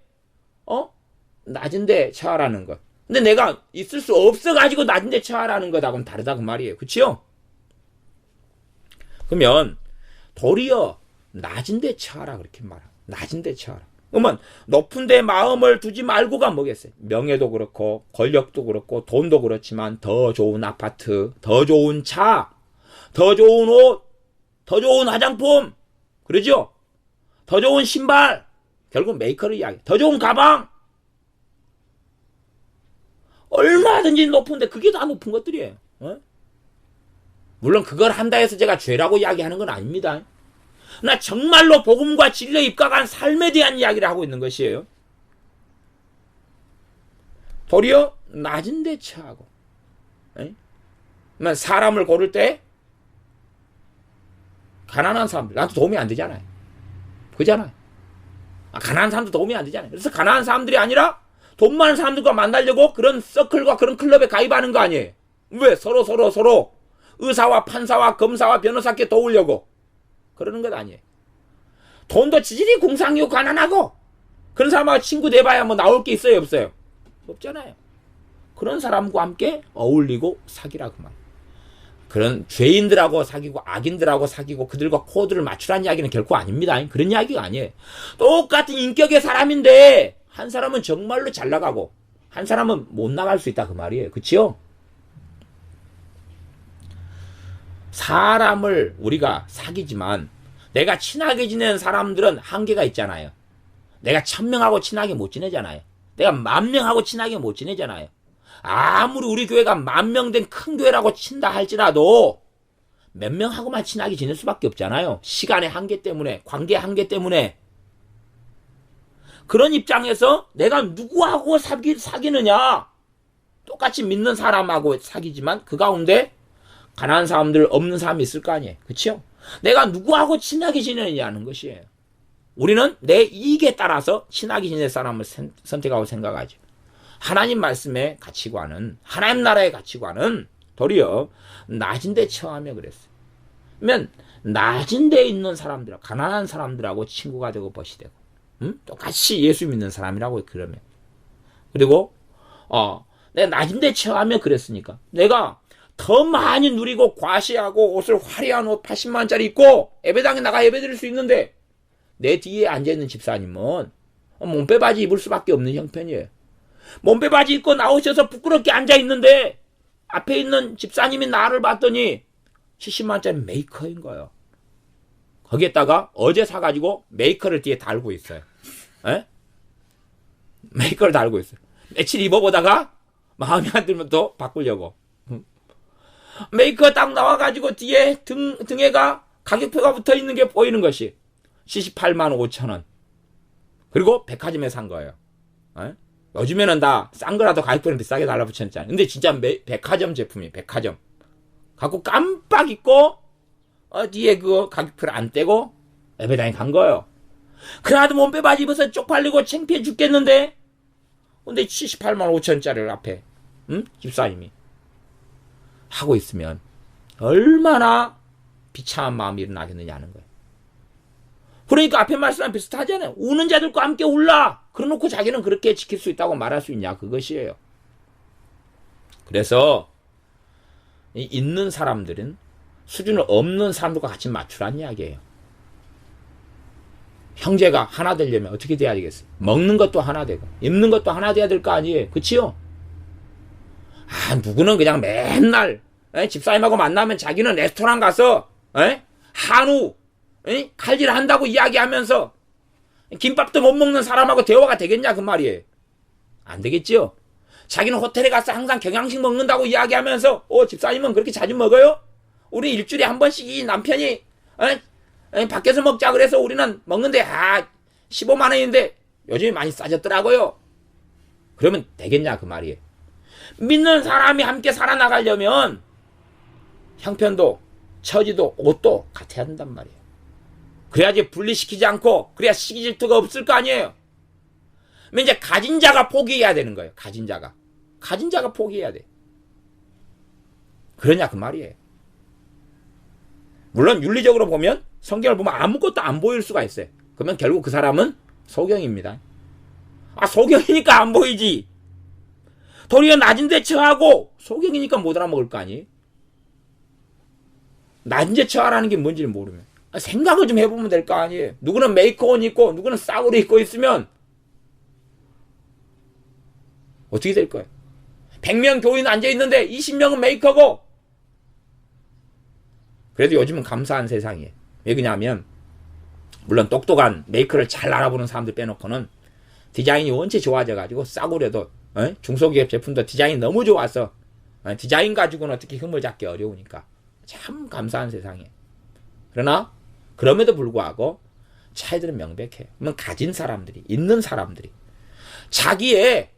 낮은 데 처하라는 것. 근데 내가 있을 수 없어가지고 낮은 데 처하라는 것하고는 다르다 그 말이에요. 그치요? 그러면 도리어 낮은 데 처하라 그렇게 말하. 낮은 데 처하라. 그러면 높은 데 마음을 두지 말고가 뭐겠어요? 명예도 그렇고 권력도 그렇고 돈도 그렇지만 더 좋은 아파트, 더 좋은 차, 더 좋은 옷, 더 좋은 화장품, 그러죠? 더 좋은 신발, 결국 메이커를 이야기해. 더 좋은 가방. 얼마든지 높은데 그게 다 높은 것들이에요. 물론 그걸 한다 해서 제가 죄라고 이야기하는 건 아닙니다. 나 정말로 복음과 진리에 입각한 삶에 대한 이야기를 하고 있는 것이에요. 도리어 낮은 데 처하고. 사람을 고를 때 가난한 사람들 나한테 도움이 안 되잖아요. 그잖아요. 가난한 사람도 도움이 안 되잖아요. 그래서 가난한 사람들이 아니라 돈 많은 사람들과 만나려고 그런 서클과 그런 클럽에 가입하는 거 아니에요. 왜? 서로 의사와 판사와 검사와 변호사께 도우려고 그러는 것 아니에요. 돈도 지질이 공상이고 가난하고 그런 사람하고 친구 돼봐야 뭐 나올 게 있어요 없어요? 없잖아요. 그런 사람과 함께 어울리고 사귀라고 말이에요. 그런 죄인들하고 사귀고 악인들하고 사귀고 그들과 코드를 맞추라는 이야기는 결코 아닙니다. 그런 이야기가 아니에요. 똑같은 인격의 사람인데 한 사람은 정말로 잘 나가고 한 사람은 못 나갈 수 있다 그 말이에요. 그치요? 사람을 우리가 사귀지만 내가 친하게 지내는 사람들은 한계가 있잖아요. 내가 1000명하고 친하게 못 지내잖아요. 내가 10,000명하고 친하게 못 지내잖아요. 아무리 우리 교회가 10,000명 된 큰 교회라고 친다 할지라도 몇 명하고만 친하게 지낼 수밖에 없잖아요. 시간의 한계 때문에, 관계의 한계 때문에. 그런 입장에서 내가 누구하고 사귀느냐? 똑같이 믿는 사람하고 사귀지만 그 가운데 가난한 사람들 없는 사람이 있을 거 아니에요. 그치요? 내가 누구하고 친하게 지내느냐는 것이에요. 우리는 내 이익에 따라서 친하게 지낼 사람을 선택하고 생각하죠. 하나님 말씀의 가치관은, 하나님 나라의 가치관은 도리어 낮은 데 처하며 그랬어요. 그러면 낮은 데에 있는 사람들, 가난한 사람들하고 친구가 되고 벗이 되고 똑같이 예수 믿는 사람이라고 그러면. 그리고 내가 낮은 데 처하며 그랬으니까 내가 더 많이 누리고 과시하고 옷을 화려한 옷 80만 원짜리 입고 예배당에 나가 예배드릴 수 있는데 내 뒤에 앉아있는 집사님은 몸빼 바지 입을 수밖에 없는 형편이에요. 몸빼 바지 입고 나오셔서 부끄럽게 앉아있는데 앞에 있는 집사님이 나를 봤더니 70만 원짜리 메이커인 거예요. 거기에다가 어제 사가지고 메이커를 뒤에 달고 있어요. 메이커를 달고 있어요. 며칠 입어보다가 마음에 안 들면 또 바꾸려고. 메이커 딱 나와가지고 뒤에 등에가 가격표가 붙어있는 게 보이는 것이 78만 5천 원. 그리고 백화점에 산 거예요. 요즘에는 다 싼 거라도 가격표는 비싸게 달라붙였잖아요. 근데 진짜 백화점 제품이에요. 백화점. 갖고 깜빡 잊고 뒤에 그 가격표를 안 떼고 예배당에 간 거예요. 그래도 몸빼 바지 입어서 쪽팔리고 창피해 죽겠는데 근데 78만 5천 원짜리를 앞에 집사님이 하고 있으면 얼마나 비참한 마음이 일어나겠느냐는 거예요. 그러니까 앞에 말씀랑 비슷하잖아요. 우는 자들과 함께 울라. 그래놓고 자기는 그렇게 지킬 수 있다고 말할 수 있냐 그것이에요. 그래서 있는 사람들은 수준을 없는 사람들과 같이 맞추라는 이야기예요. 형제가 하나 되려면 어떻게 돼야 되겠어요? 먹는 것도 하나 되고 입는 것도 하나 돼야 될 거 아니에요. 그치요? 누구는 그냥 맨날 집사님하고 만나면 자기는 레스토랑 가서 한우 칼질 한다고 이야기하면서 김밥도 못 먹는 사람하고 대화가 되겠냐 그 말이에요. 안 되겠지요? 자기는 호텔에 가서 항상 경양식 먹는다고 이야기하면서 집사님은 그렇게 자주 먹어요? 우리 일주일에 한 번씩 이 남편이 밖에서 먹자 그래서 우리는 먹는데 15만 원인데 요즘에 많이 싸졌더라고요. 그러면 되겠냐 그 말이에요. 믿는 사람이 함께 살아나가려면 형편도 처지도 옷도 같아야 된단 말이에요. 그래야지 분리시키지 않고 그래야 시기 질투가 없을 거 아니에요. 이제 가진 자가 포기해야 되는 거예요. 가진 자가 포기해야 돼. 그러냐 그 말이에요. 물론 윤리적으로 보면 성경을 보면 아무것도 안 보일 수가 있어요. 그러면 결국 그 사람은 소경입니다. 소경이니까 안 보이지. 도리어 낮은 데 처하고 소경이니까 못 알아먹을 거 아니에요. 낮은 데 처하라는 게 뭔지를 모르면 생각을 좀 해보면 될 거 아니에요. 누구는 메이커옷 입고 누구는 싸구려 입고 있으면 어떻게 될 거예요? 100명 교인 앉아있는데 20명은 메이커고. 그래도 요즘은 감사한 세상이에요. 왜 그러냐면 물론 똑똑한 메이커를 잘 알아보는 사람들 빼놓고는 디자인이 원체 좋아져가지고 싸구려도 중소기업 제품도 디자인이 너무 좋아서 디자인 가지고는 어떻게 흠을 잡기 어려우니까 참 감사한 세상이에요. 그러나 그럼에도 불구하고 차이들은 명백해요. 그러면 가진 사람들이, 있는 사람들이 자기의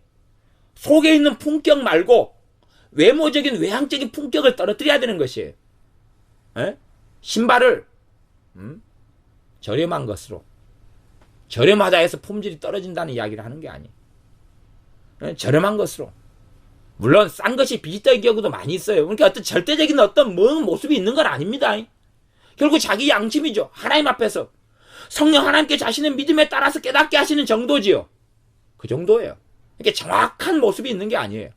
속에 있는 품격 말고 외모적인 외향적인 품격을 떨어뜨려야 되는 것이에요. 신발을 저렴한 것으로, 저렴하다 해서 품질이 떨어진다는 이야기를 하는 게 아니에요. 저렴한 것으로. 물론 싼 것이 비지떡인 경우도 많이 있어요. 그러니까 어떤 절대적인 어떤 모습이 있는 건 아닙니다. 결국 자기 양심이죠. 하나님 앞에서 성령 하나님께 자신의 믿음에 따라서 깨닫게 하시는 정도지요. 그 정도예요. 이렇게 정확한 모습이 있는 게 아니에요.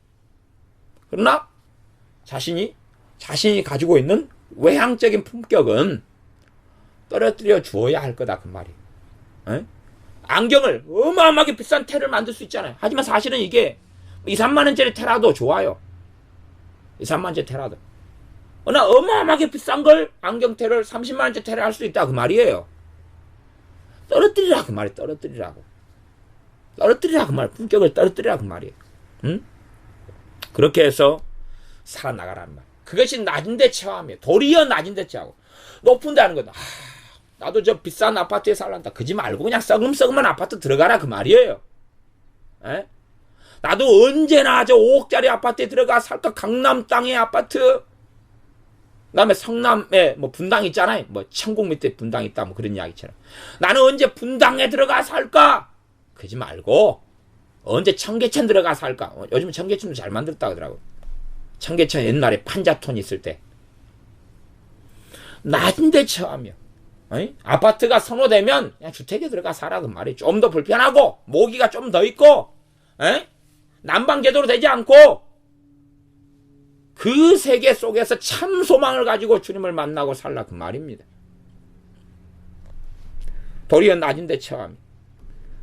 그러나 자신이 가지고 있는 외향적인 품격은 떨어뜨려 주어야 할 거다 그 말이에요. 안경을 어마어마하게 비싼 테를 만들 수 있잖아요. 하지만 사실은 이게 2, 3만 원짜리 테라도 좋아요. 2, 3만 원짜리 테라도. 그러나 어마어마하게 비싼 걸 안경테를 30만 원짜리 테를 할 수 있다 그 말이에요. 떨어뜨리라 그 말이에요. 떨어뜨리라 그 말. 품격을 떨어뜨리라 그 말이에요. 그렇게 해서 살아나가라는 말. 그것이 낮은 데 처함이에요. 도리어 낮은 데 처하고 높은 데 하는 거다. 나도 저 비싼 아파트에 살란다. 그지 말고 그냥 썩음썩음한 아파트 들어가라 그 말이에요. 나도 언제나 저 5억짜리 아파트에 들어가 살까. 강남 땅의 아파트. 그다음에 성남에 뭐 분당 있잖아요. 뭐 천국 밑에 분당 있다 뭐 그런 이야기처럼. 나는 언제 분당에 들어가 살까? 그러지 말고 언제 청계천 들어가 살까? 요즘 청계천도 잘 만들었다 하더라고. 청계천 옛날에 판자톤 있을 때 낮은 데 처하며 아파트가 선호되면 그냥 주택에 들어가 살아 그 말이에요. 좀 더 불편하고 모기가 좀 더 있고 난방 제대로 되지 않고 그 세계 속에서 참 소망을 가지고 주님을 만나고 살라 그 말입니다. 도리어 낮은 데 처하며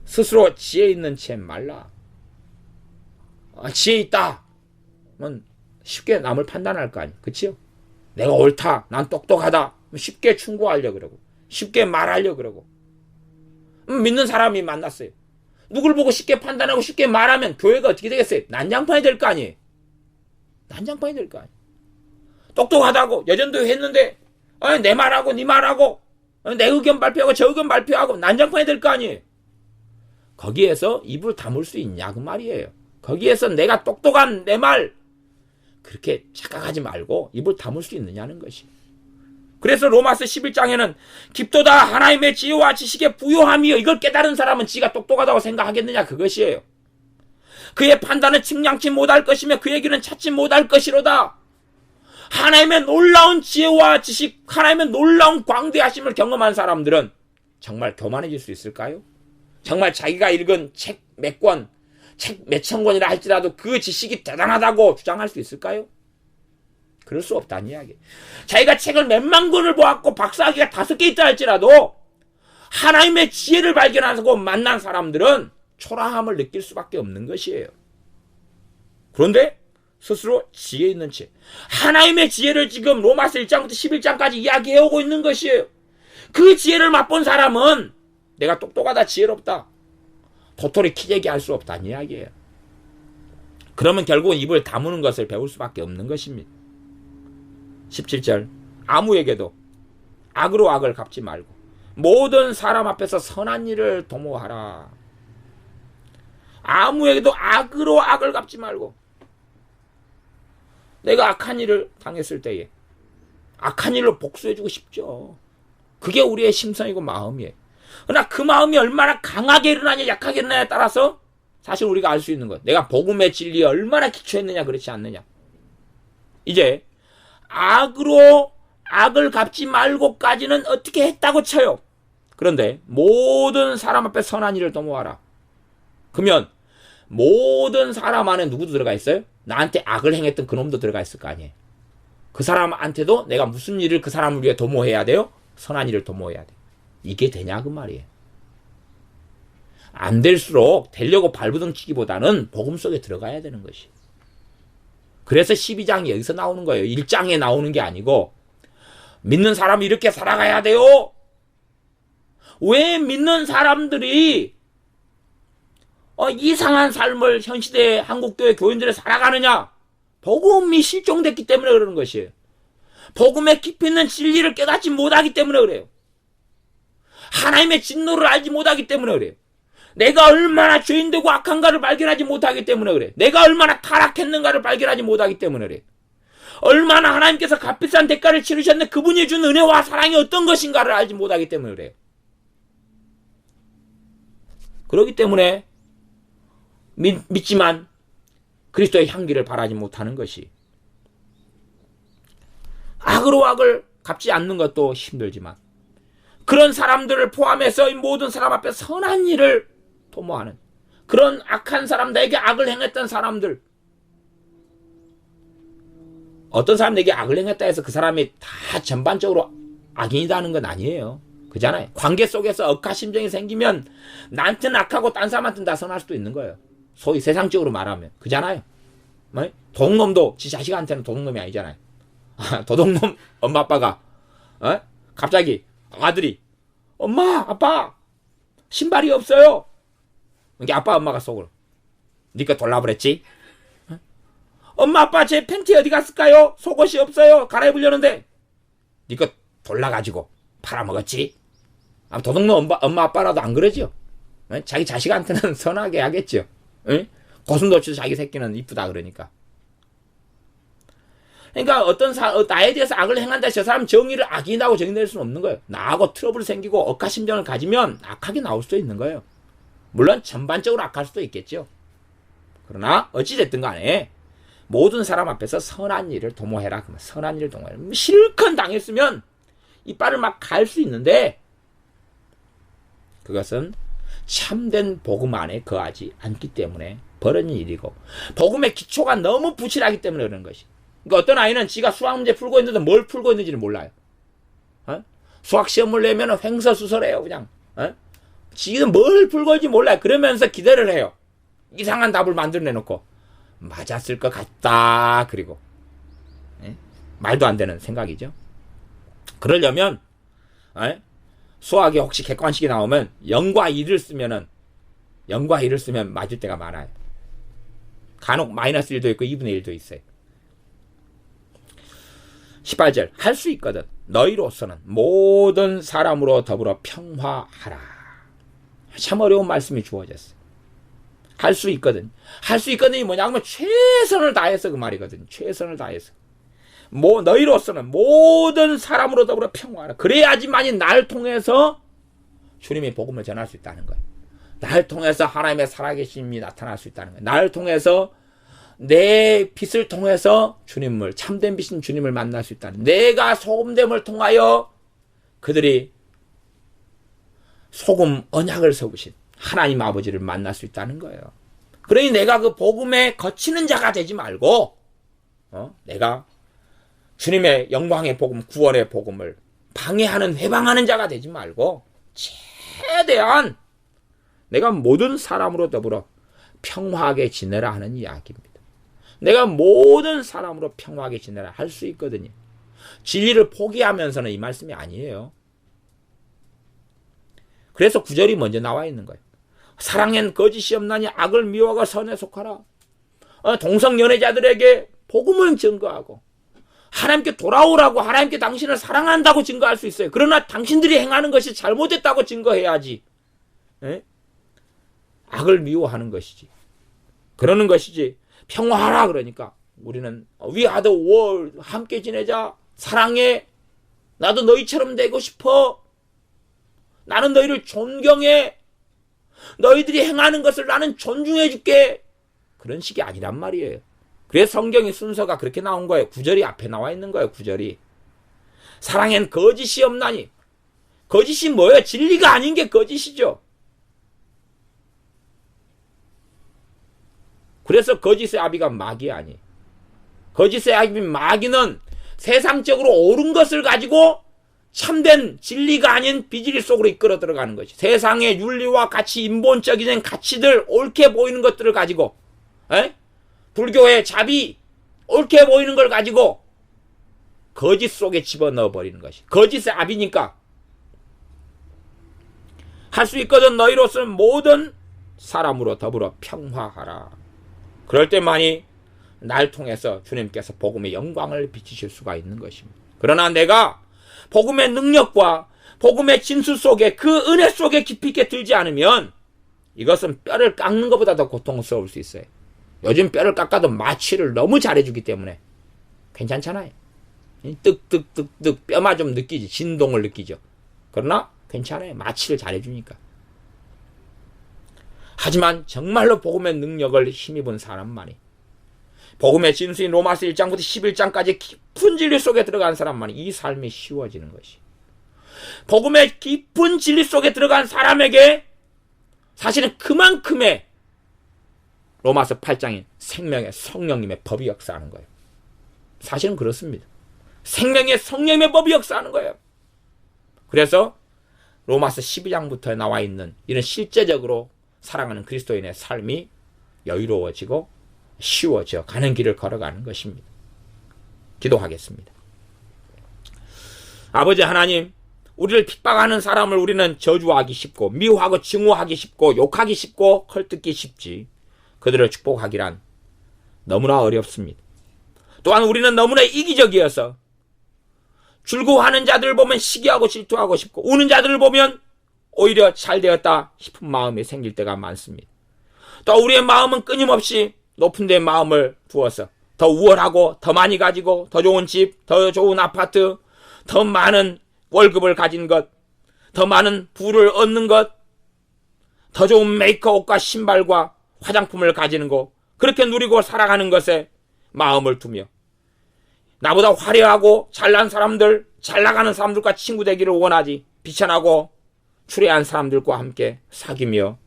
스스로 지혜 있는 채 말라. 지혜 있다. 쉽게 남을 판단할 거 아니에요. 그치요? 내가 옳다. 난 똑똑하다. 쉽게 충고하려고 그러고 쉽게 말하려고 그러고 믿는 사람이 만났어요. 누굴 보고 쉽게 판단하고 쉽게 말하면 교회가 어떻게 되겠어요? 난장판이 될 거 아니에요. 난장판이 될 거 아니에요. 똑똑하다고 여전도 했는데 내 말하고 네 말하고 내 의견 발표하고 저 의견 발표하고 난장판이 될 거 아니에요. 거기에서 입을 다물 수 있냐 그 말이에요. 거기에서 내가 똑똑한 내 말 그렇게 착각하지 말고 입을 다물 수 있느냐는 것이. 그래서 로마서 11장에는 깊도다 하나님의 지혜와 지식의 부요함이요. 이걸 깨달은 사람은 지가 똑똑하다고 생각하겠느냐 그것이에요. 그의 판단은 측량치 못할 것이며 그의 길은 찾지 못할 것이로다. 하나님의 놀라운 지혜와 지식, 하나님의 놀라운 광대하심을 경험한 사람들은 정말 교만해질 수 있을까요? 정말 자기가 읽은 책 몇 권, 책 몇천 권이라 할지라도 그 지식이 대단하다고 주장할 수 있을까요? 그럴 수 없다는 이야기. 자기가 책을 몇만 권을 보았고 박사학위가 5개 있다 할지라도 하나님의 지혜를 발견하고 만난 사람들은 초라함을 느낄 수밖에 없는 것이에요. 그런데 스스로 지혜 있는 채 하나님의 지혜를 지금 로마서 1장부터 11장까지 이야기해오고 있는 것이에요. 그 지혜를 맛본 사람은 내가 똑똑하다 지혜롭다 도토리 키재기 할 수 없다는 이야기예요. 그러면 결국은 입을 다무는 것을 배울 수밖에 없는 것입니다. 17절 아무에게도 악으로 악을 갚지 말고 모든 사람 앞에서 선한 일을 도모하라. 아무에게도 악으로 악을 갚지 말고, 내가 악한 일을 당했을 때에 악한 일로 복수해주고 싶죠. 그게 우리의 심성이고 마음이에요. 그러나 그 마음이 얼마나 강하게 일어나냐 약하게 일어나냐에 따라서 사실 우리가 알 수 있는 것, 내가 복음의 진리에 얼마나 기초했느냐 그렇지 않느냐. 이제 악으로 악을 갚지 말고까지는 어떻게 했다고 쳐요. 그런데 모든 사람 앞에 선한 일을 도모하라. 그러면 모든 사람 안에 누구도 들어가 있어요? 나한테 악을 행했던 그놈도 들어가 있을 거 아니에요. 그 사람한테도 내가 무슨 일을 그 사람을 위해 도모해야 돼요? 선한 일을 도모해야 돼요. 이게 되냐 그 말이에요. 안 될수록 되려고 발부둥 치기보다는 복음 속에 들어가야 되는 것이. 그래서 12장이 여기서 나오는 거예요. 1장에 나오는 게 아니고, 믿는 사람이 이렇게 살아가야 돼요. 왜 믿는 사람들이 이상한 삶을 현 시대의 한국교회 교인들이 살아가느냐? 복음이 실종됐기 때문에 그러는 것이에요. 복음의 깊이 있는 진리를 깨닫지 못하기 때문에 그래요. 하나님의 진노를 알지 못하기 때문에 그래요. 내가 얼마나 죄인되고 악한가를 발견하지 못하기 때문에 그래. 내가 얼마나 타락했는가를 발견하지 못하기 때문에 그래. 얼마나 하나님께서 값비싼 대가를 치르셨는데 그분이 준 은혜와 사랑이 어떤 것인가를 알지 못하기 때문에 그래요. 그렇기 때문에 믿지만 그리스도의 향기를 바라지 못하는 것이, 악으로 악을 갚지 않는 것도 힘들지만 그런 사람들을 포함해서 이 모든 사람 앞에 선한 일을 도모하는 그런 악한 사람, 내게 악을 행했던 사람들, 어떤 사람 내게 악을 행했다 해서 그 사람이 다 전반적으로 악인이다는 건 아니에요. 그잖아요. 관계 속에서 억하심정이 생기면 나한테는 악하고 딴 사람한테는 다 선할 수도 있는 거예요. 소위 세상적으로 말하면. 그잖아요. 뭐? 도둑놈도 지 자식한테는 도둑놈이 아니잖아요. 도둑놈 엄마 아빠가 갑자기 아들이 엄마 아빠 신발이 없어요. 이게 아빠 엄마가 속으로 니가 돌라버렸지? 엄마 아빠 제 팬티 어디 갔을까요? 속옷이 없어요. 갈아입으려는데 니가 돌라가지고 팔아먹었지? 도둑놈 엄마 아빠라도 안 그러죠? 자기 자식한테는 선하게 하겠죠. 고슴도치도 자기 새끼는 이쁘다 그러니까. 그러니까 나에 대해서 악을 행한다, 저 사람 정의를 악인이라고 정의낼 수는 없는 거예요. 나하고 트러블 생기고 억하심정을 가지면 악하게 나올 수도 있는 거예요. 물론 전반적으로 악할 수도 있겠죠. 그러나 어찌됐든 간에 모든 사람 앞에서 선한 일을 도모해라. 그러면 선한 일을 도모해라. 실컷 당했으면 이빨을 막 갈 수 있는데 그것은 참된 복음 안에 거하지 않기 때문에 벌어진 일이고, 복음의 기초가 너무 부실하기 때문에 그러는 것이. 그러니까 어떤 아이는 지가 수학 문제 풀고 있는데 뭘 풀고 있는지를 몰라요. 수학 시험을 내면 횡설수설해요. 그냥 지는 뭘 풀고 있는지 몰라요. 그러면서 기대를 해요. 이상한 답을 만들어내놓고 맞았을 것 같다. 그리고 말도 안 되는 생각이죠. 그러려면 수학에 혹시 객관식이 나오면 0과 2를 쓰면 맞을 때가 많아요. 간혹 마이너스 1도 있고 2분의 1도 있어요. 18절 할 수 있거든 너희로서는 모든 사람으로 더불어 평화하라. 참 어려운 말씀이 주어졌어요. 할 수 있거든. 할 수 있거든이 뭐냐면 최선을 다해서 그 말이거든. 최선을 다해서. 너희로서는 모든 사람으로 더불어 평화하라. 그래야지만이 날 통해서 주님의 복음을 전할 수 있다는 거예요. 날 통해서 하나님의 살아계심이 나타날 수 있다는 거예요. 날 통해서 내 빛을 통해서 주님을, 참된 빛인 주님을 만날 수 있다는, 내가 소금됨을 통하여 그들이 소금 언약을 세우신 하나님 아버지를 만날 수 있다는 거예요. 그러니 내가 그 복음에 거치는 자가 되지 말고 내가 주님의 영광의 복음, 구원의 복음을 방해하는, 회방하는 자가 되지 말고 최대한 내가 모든 사람으로 더불어 평화하게 지내라 하는 이야기입니다. 내가 모든 사람으로 평화하게 지내라 할 수 있거든요. 진리를 포기하면서는 이 말씀이 아니에요. 그래서 9절이 먼저 나와 있는 거예요. 사랑엔 거짓이 없나니 악을 미워하고 선에 속하라. 동성 연애자들에게 복음을 증거하고 하나님께 돌아오라고, 하나님께 당신을 사랑한다고 증거할 수 있어요. 그러나 당신들이 행하는 것이 잘못됐다고 증거해야지. 에? 악을 미워하는 것이지. 그러는 것이지. 평화하라 그러니까 우리는 We are the world, 함께 지내자, 사랑해, 나도 너희처럼 되고 싶어, 나는 너희를 존경해, 너희들이 행하는 것을 나는 존중해 줄게, 그런 식이 아니란 말이에요. 그래서 성경의 순서가 그렇게 나온 거예요. 구절이 앞에 나와 있는 거예요. 구절이 사랑엔 거짓이 없나니. 거짓이 뭐예요? 진리가 아닌 게 거짓이죠. 그래서 거짓의 아비가 마귀 아니. 거짓의 아비 마귀는 세상적으로 옳은 것을 가지고 참된 진리가 아닌 비진리 속으로 이끌어 들어가는 것이. 세상의 윤리와 가치, 인본적인 가치들, 옳게 보이는 것들을 가지고, 불교의 자비, 옳게 보이는 걸 가지고 거짓 속에 집어넣어 버리는 것이. 거짓의 아비니까 할 수 있거든. 너희로서는 모든 사람으로 더불어 평화하라. 그럴 때만이 날 통해서 주님께서 복음의 영광을 비치실 수가 있는 것입니다. 그러나 내가 복음의 능력과 복음의 진수 속에, 그 은혜 속에 깊이 있게 들지 않으면 이것은 뼈를 깎는 것보다 더 고통스러울 수 있어요. 요즘 뼈를 깎아도 마취를 너무 잘해주기 때문에 괜찮잖아요. 뜩뜩뜩뜩 뼈만 좀 느끼지, 진동을 느끼죠. 그러나 괜찮아요. 마취를 잘해주니까. 하지만 정말로 복음의 능력을 힘입은 사람만이, 복음의 진수인 로마서 1장부터 11장까지 깊은 진리 속에 들어간 사람만이 이 삶이 쉬워지는 것이. 복음의 깊은 진리 속에 들어간 사람에게 사실은 그만큼의 로마서 8장인 생명의 성령님의 법이 역사하는 거예요. 사실은 그렇습니다. 생명의 성령님의 법이 역사하는 거예요. 그래서 로마서 12장부터 나와 있는 이런 실제적으로 사랑하는 그리스도인의 삶이 여유로워지고 쉬워져 가는 길을 걸어가는 것입니다. 기도하겠습니다. 아버지 하나님, 우리를 핍박하는 사람을 우리는 저주하기 쉽고 미워하고 증오하기 쉽고 욕하기 쉽고 헐뜯기 쉽지, 그들을 축복하기란 너무나 어렵습니다. 또한 우리는 너무나 이기적이어서 즐거워하는 자들을 보면 시기하고 질투하고 싶고, 우는 자들을 보면 오히려 잘되었다 싶은 마음이 생길 때가 많습니다. 또 우리의 마음은 끊임없이 높은 데 마음을 두어서 더 우월하고 더 많이 가지고 더 좋은 집, 더 좋은 아파트, 더 많은 월급을 가진 것, 더 많은 부를 얻는 것, 더 좋은 메이크업 옷과 신발과 화장품을 가지는 것, 그렇게 누리고 살아가는 것에 마음을 두며 나보다 화려하고 잘난 사람들, 잘나가는 사람들과 친구 되기를 원하지, 비천하고 추레한 사람들과 함께 사귀며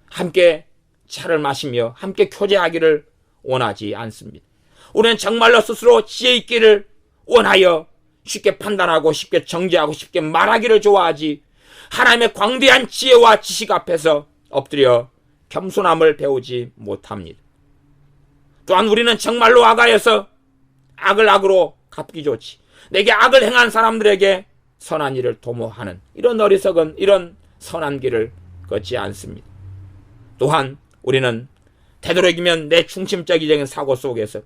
함께 차를 마시며 함께 교제하기를 원하지 않습니다. 우리는 정말로 스스로 지혜 있기를 원하여 쉽게 판단하고 쉽게 정죄하고 쉽게 말하기를 좋아하지, 하나님의 광대한 지혜와 지식 앞에서 엎드려 겸손함을 배우지 못합니다. 또한 우리는 정말로 악하여서 악을 악으로 갚기 좋지, 내게 악을 행한 사람들에게 선한 일을 도모하는 이런 어리석은, 이런 선한 길을 걷지 않습니다. 또한 우리는 되도록이면 내 중심적인 사고 속에서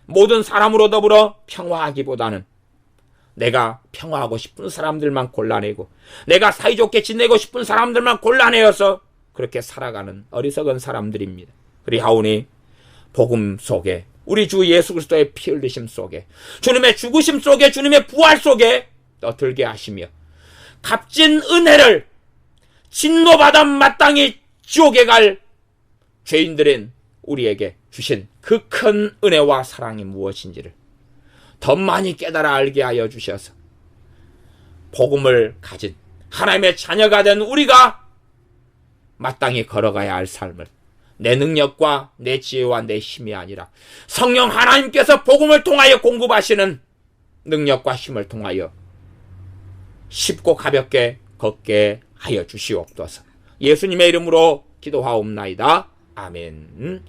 모든 사람으로 더불어 평화하기보다는 내가 평화하고 싶은 사람들만 골라내고 내가 사이좋게 지내고 싶은 사람들만 골라내어서 그렇게 살아가는 어리석은 사람들입니다. 그리하오니 복음 속에, 우리 주 예수 그리스도의 피 흘리심 속에, 주님의 죽으심 속에, 주님의 부활 속에 떠들게 하시며 값진 은혜를 진노받아 마땅히 지옥에 갈 죄인들인 우리에게 주신 그 큰 은혜와 사랑이 무엇인지를 더 많이 깨달아 알게 하여 주셔서 복음을 가진 하나님의 자녀가 된 우리가 마땅히 걸어가야 할 삶을 내 능력과 내 지혜와 내 힘이 아니라 성령 하나님께서 복음을 통하여 공급하시는 능력과 힘을 통하여 쉽고 가볍게 걷게 하여 주시옵소서. 예수님의 이름으로 기도하옵나이다. 아멘.